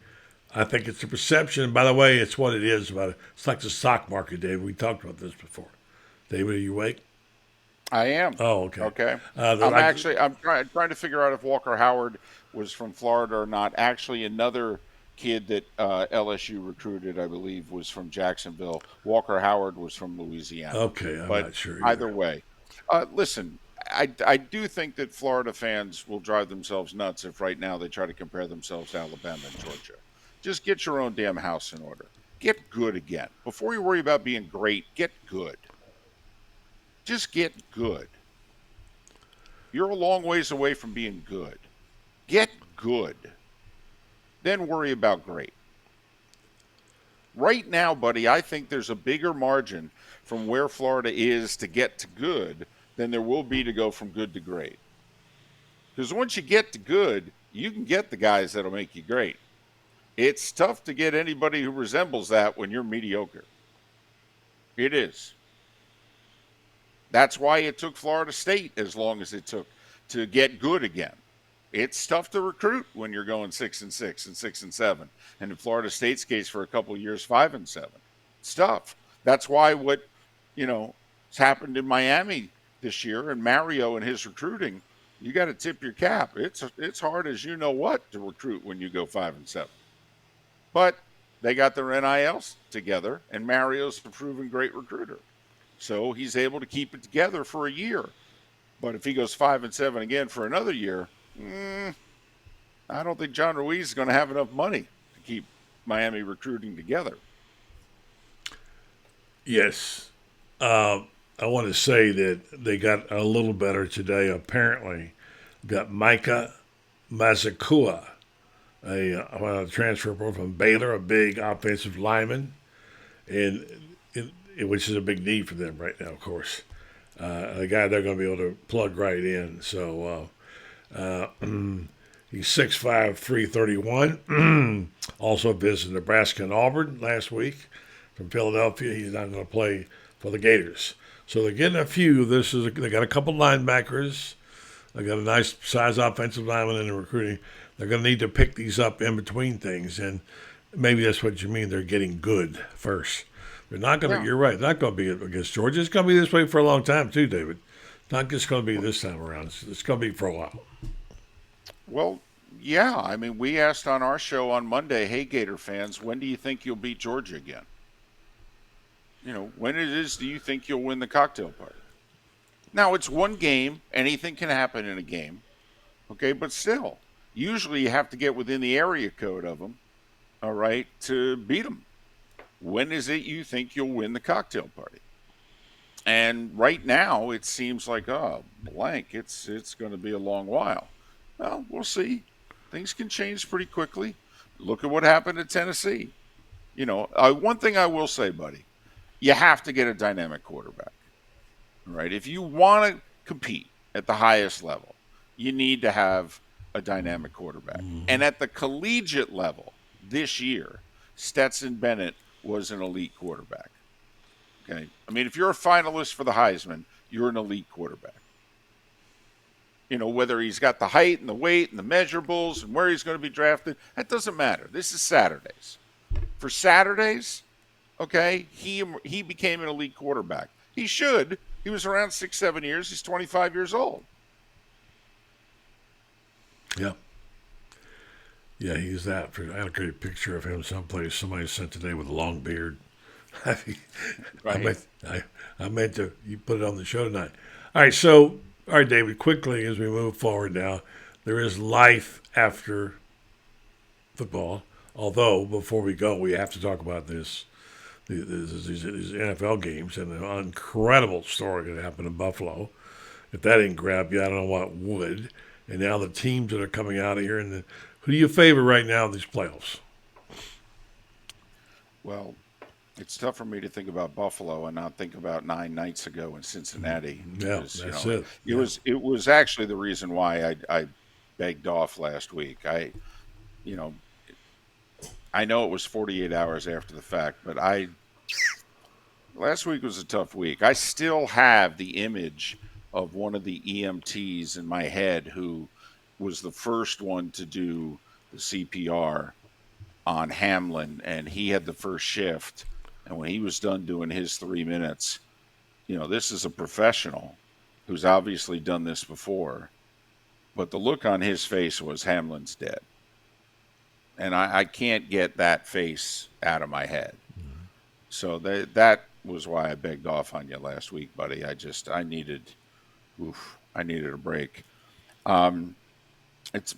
I think it's the perception. By the way, it's what it is about it. It's like the stock market, David. We talked about this before. David, are you awake? I am. Oh, okay. Okay. I'm trying to figure out if Walker Howard was from Florida or not. Actually, another kid that LSU recruited, I believe, was from Jacksonville. Walker Howard was from Louisiana. Okay, I'm not sure either. Either way. Listen, I do think that Florida fans will drive themselves nuts if right now they try to compare themselves to Alabama and Georgia. Just get your own damn house in order. Get good again. Before you worry about being great, get good. Just get good. You're a long ways away from being good. Get good. Then worry about great. Right now, buddy, I think there's a bigger margin from where Florida is to get to good than there will be to go from good to great. Because once you get to good, you can get the guys that'll make you great. It's tough to get anybody who resembles that when you're mediocre. It is. That's why it took Florida State as long as it took to get good again. It's tough to recruit when you're going 6-6 and 6-7, and in Florida State's case, for a couple of years, 5-7. It's tough. That's why what has happened in Miami this year, and Mario and his recruiting, you got to tip your cap. It's hard as you know what to recruit when you go 5-7. But they got their NILs together, and Mario's a proven great recruiter. So he's able to keep it together for a year. But if he goes 5-7 again for another year, I don't think John Ruiz is going to have enough money to keep Miami recruiting together. Yes. I want to say that they got a little better today, apparently. Got Micah Mazakua, a transfer from Baylor, a big offensive lineman, and which is a big need for them right now, of course. A guy they're going to be able to plug right in. So he's 6'5", 331. Also visited Nebraska and Auburn last week from Philadelphia. He's not going to play for the Gators. So they're getting a few. They got a couple linebackers. They got a nice size offensive lineman in the recruiting. They're going to need to pick these up in between things, and maybe that's what you mean. They're getting good first. They're not going to. You're right. They're not going to be against Georgia. It's going to be this way for a long time too, David. It's not just going to be this time around. It's going to be for a while. Well, yeah. I mean, we asked on our show on Monday, hey, Gator fans, when do you think you'll beat Georgia again? When do you think you'll win the cocktail party? Now, it's one game. Anything can happen in a game. Okay, but still, usually you have to get within the area code of them, all right, to beat them. When is it you think you'll win the cocktail party? And right now, it seems like, it's going to be a long while. Well, we'll see. Things can change pretty quickly. Look at what happened at Tennessee. One thing I will say, buddy, you have to get a dynamic quarterback. Right? If you want to compete at the highest level, you need to have a dynamic quarterback. Mm-hmm. And at the collegiate level this year, Stetson Bennett was an elite quarterback. Okay? I mean, if you're a finalist for the Heisman, you're an elite quarterback. Whether he's got the height and the weight and the measurables and where he's going to be drafted, that doesn't matter. This is Saturdays. For Saturdays, okay, he became an elite quarterback. He should. He was around 6-7 years. He's 25 years old. Yeah. Yeah, he's that. I had a great picture of him someplace. Somebody sent today with a long beard. Right. I meant to. You put it on the show tonight. All right, David, quickly as we move forward now, there is life after football. Although, before we go, we have to talk about these NFL games and an incredible story that happened in Buffalo. If that didn't grab you, I don't know what would. And now the teams that are coming out of here, and who do you favor right now in these playoffs? Well, it's tough for me to think about Buffalo and not think about 9 nights ago in Cincinnati. Yeah, Because, that's it. It was actually the reason why I begged off last week. I know it was 48 hours after the fact, but last week was a tough week. I still have the image of one of the EMTs in my head who was the first one to do the CPR on Hamlin, and he had the first shift. And when he was done doing his 3 minutes, this is a professional who's obviously done this before, but the look on his face was Hamlin's dead. And I can't get that face out of my head. So that was why I begged off on you last week, buddy. I needed a break.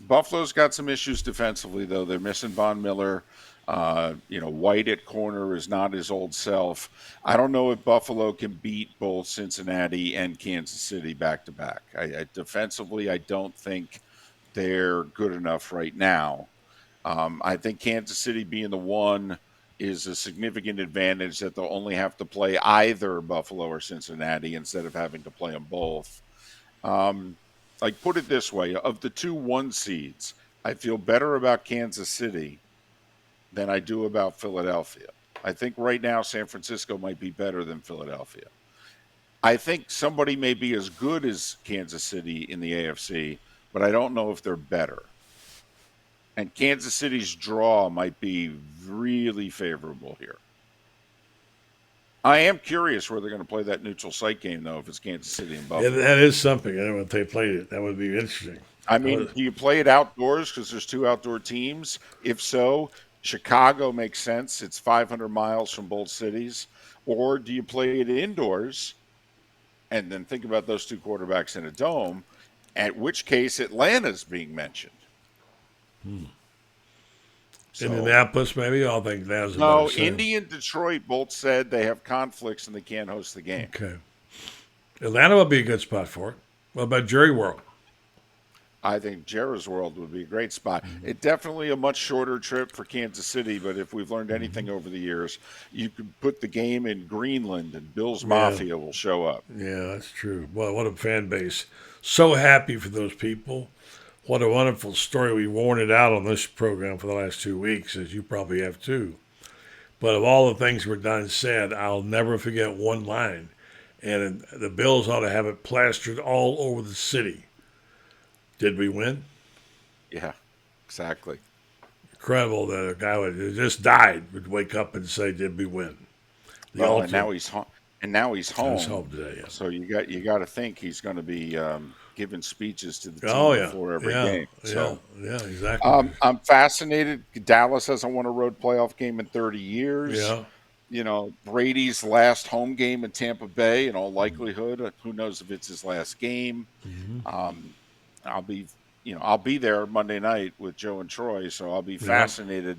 Buffalo's got some issues defensively, though. They're missing Von Miller. White at corner is not his old self. I don't know if Buffalo can beat both Cincinnati and Kansas City back to back. Defensively, I don't think they're good enough right now. I think Kansas City being the one is a significant advantage that they'll only have to play either Buffalo or Cincinnati instead of having to play them both. Put it this way, of the 2 1 seeds, I feel better about Kansas City than I do about Philadelphia. I think right now San Francisco might be better than Philadelphia. I think somebody may be as good as Kansas City in the AFC, but I don't know if they're better. And Kansas City's draw might be really favorable here. I am curious where they're going to play that neutral site game, though, if it's Kansas City and Buffalo. Yeah, that is something. If they played it, that would be interesting. I mean, do you play it outdoors because there's 2 outdoor teams? If so, Chicago makes sense. It's 500 miles from both cities. Or do you play it indoors and then think about those 2 quarterbacks in a dome, at which case Atlanta's being mentioned. So, Indianapolis, maybe? I think that's no. Indy and Detroit both said they have conflicts and they can't host the game. Okay. Atlanta would be a good spot for it. What about Jerry World? I think Jerry's World would be a great spot. It's definitely a much shorter trip for Kansas City, but if we've learned anything over the years, you could put the game in Greenland and Bill's Mafia will show up. Yeah, that's true. Well, what a fan base. So happy for those people. What a wonderful story. We've worn it out on this program for the last 2 weeks, as you probably have too. But of all the things were done and said, I'll never forget one line. And the Bills ought to have it plastered all over the city. Did we win? Yeah, exactly. Incredible that a guy who just died would wake up and say, "Did we win?" And now he's home. He's home today. Yeah. So you got to think he's going to be giving speeches to the team before every game. So yeah, exactly. I'm fascinated. Dallas hasn't won a road playoff game in 30 years. Yeah. Brady's last home game in Tampa Bay, in all likelihood. Who knows if it's his last game? I'll be there Monday night with Joe and Troy, so I'll be fascinated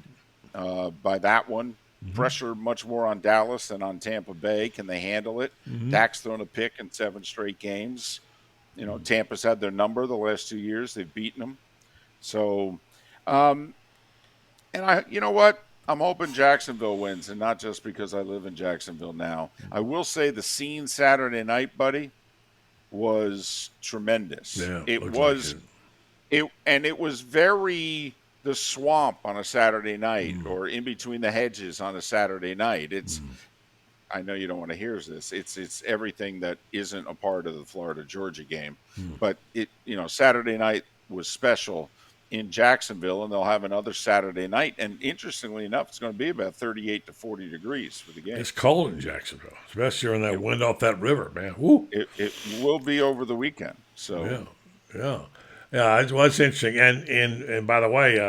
by that one. Pressure much more on Dallas than on Tampa Bay. Can they handle it? Dak's thrown a pick in 7 straight games. Tampa's had their number the last 2 years. They've beaten them. So, and you know what? I'm hoping Jacksonville wins, and not just because I live in Jacksonville now. I will say the scene Saturday night, buddy, was tremendous. Yeah, it was very the swamp on a Saturday night or in between the hedges on a Saturday night. It's I know you don't want to hear this. It's everything that isn't a part of the Florida-Georgia game. But Saturday night was special in Jacksonville, and they'll have another Saturday night. And interestingly enough, it's going to be about 38 to 40 degrees for the game. It's cold in Jacksonville, especially on that wind off that river, man. Woo. It will be over the weekend. So yeah. It's interesting. And by the way,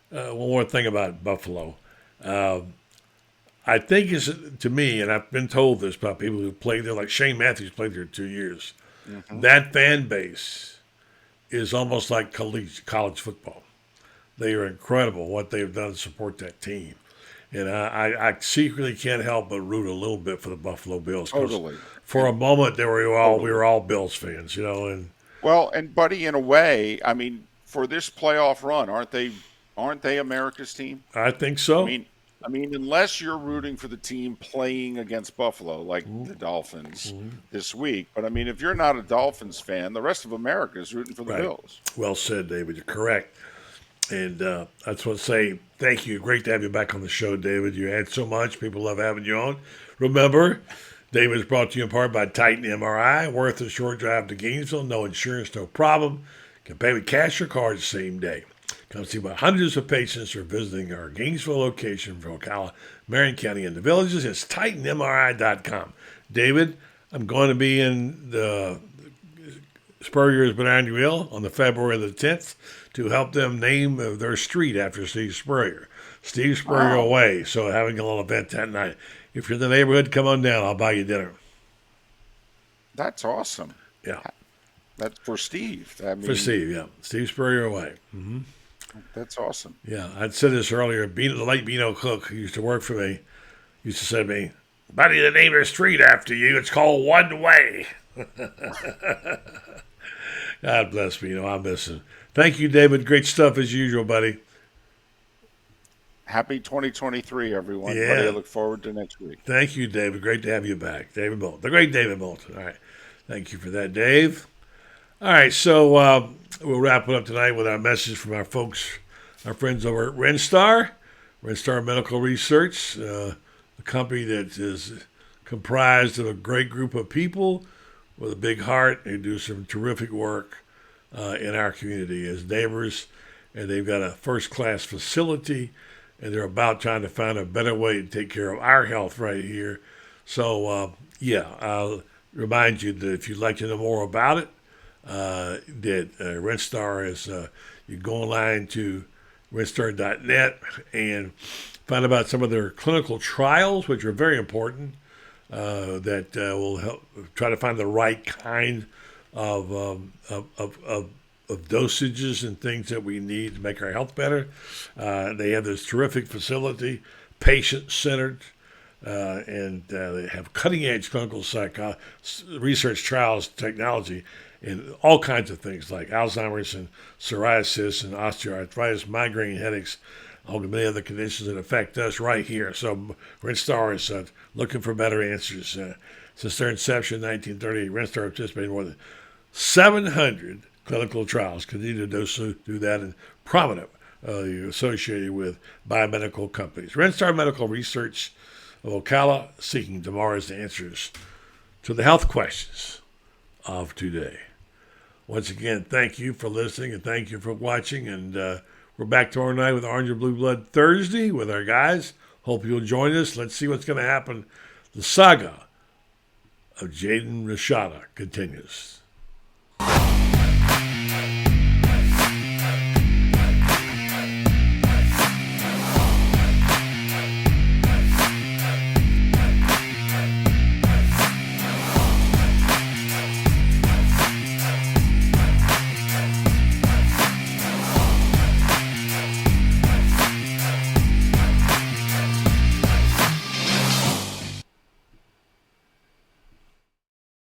one more thing about Buffalo. I think to me, and I've been told this by people who played there, like Shane Matthews played there 2 years. That fan base is almost like college football. They are incredible what they've done to support that team. And I secretly can't help but root a little bit for the Buffalo Bills. 'Cause Totally. For a moment, we were all Bills fans, and Well, and Buddy, in a way, I mean, for this playoff run, aren't they America's team? I think so. I mean, unless you're rooting for the team playing against Buffalo, like the Dolphins this week. But I mean, if you're not a Dolphins fan, the rest of America is rooting for the Bills. Well said, David. You're correct. And I just want to say thank you. Great to have you back on the show, David. You add so much. People love having you on. Remember, David is brought to you in part by Titan MRI. Worth a short drive to Gainesville. No insurance, no problem. Can pay with cash or card the same day. Come see what hundreds of patients are visiting our Gainesville location from Ocala, Marion County, and the villages. It's TitanMRI.com. David, I'm going to be in the Spurrier's Bonannuil on the February the 10th to help them name their street after Steve Spurrier. Steve Spurrier Way. So having a little event that night. If you're in the neighborhood, come on down. I'll buy you dinner. That's awesome. Yeah. That's for Steve. For Steve, yeah. Steve Spurrier Way. Mm-hmm. That's awesome. Yeah, I'd said this earlier. The late Beano Cook, who used to work for me, used to say to me, "Buddy, they named their street after you. It's called One Way." God bless Beano. I miss him. Thank you, David. Great stuff as usual, buddy. Happy 2023, everyone. Yeah. Buddy, I look forward to next week. Thank you, David. Great to have you back. David Moulton. The great David Moulton. All right. Thank you for that, Dave. All right, so we'll wrap it up tonight with our message from our folks, our friends over at RenStar Medical Research, a company that is comprised of a great group of people with a big heart who do some terrific work in our community as neighbors, and they've got a first-class facility, and they're about trying to find a better way to take care of our health right here. So, I'll remind you that if you'd like to know more about it, that RenStar is, you go online to renstar.net and find about some of their clinical trials, which are very important, that will help try to find the right kind of dosages and things that we need to make our health better. They have this terrific facility, patient-centered, and they have cutting-edge clinical research trials technology in all kinds of things like Alzheimer's and psoriasis and osteoarthritis, migraine headaches, all the many other conditions that affect us right here. So RenStar is looking for better answers. Since their inception in 1930, RenStar participated in more than 700 clinical trials. Continue to do that and prominent associated with biomedical companies. RenStar Medical Research of Ocala, seeking tomorrow's answers to the health questions of today. Once again, thank you for listening and thank you for watching. And we're back tomorrow night with Orange and Blue Blood Thursday with our guys. Hope you'll join us. Let's see what's going to happen. The saga of Jaden Rashada continues.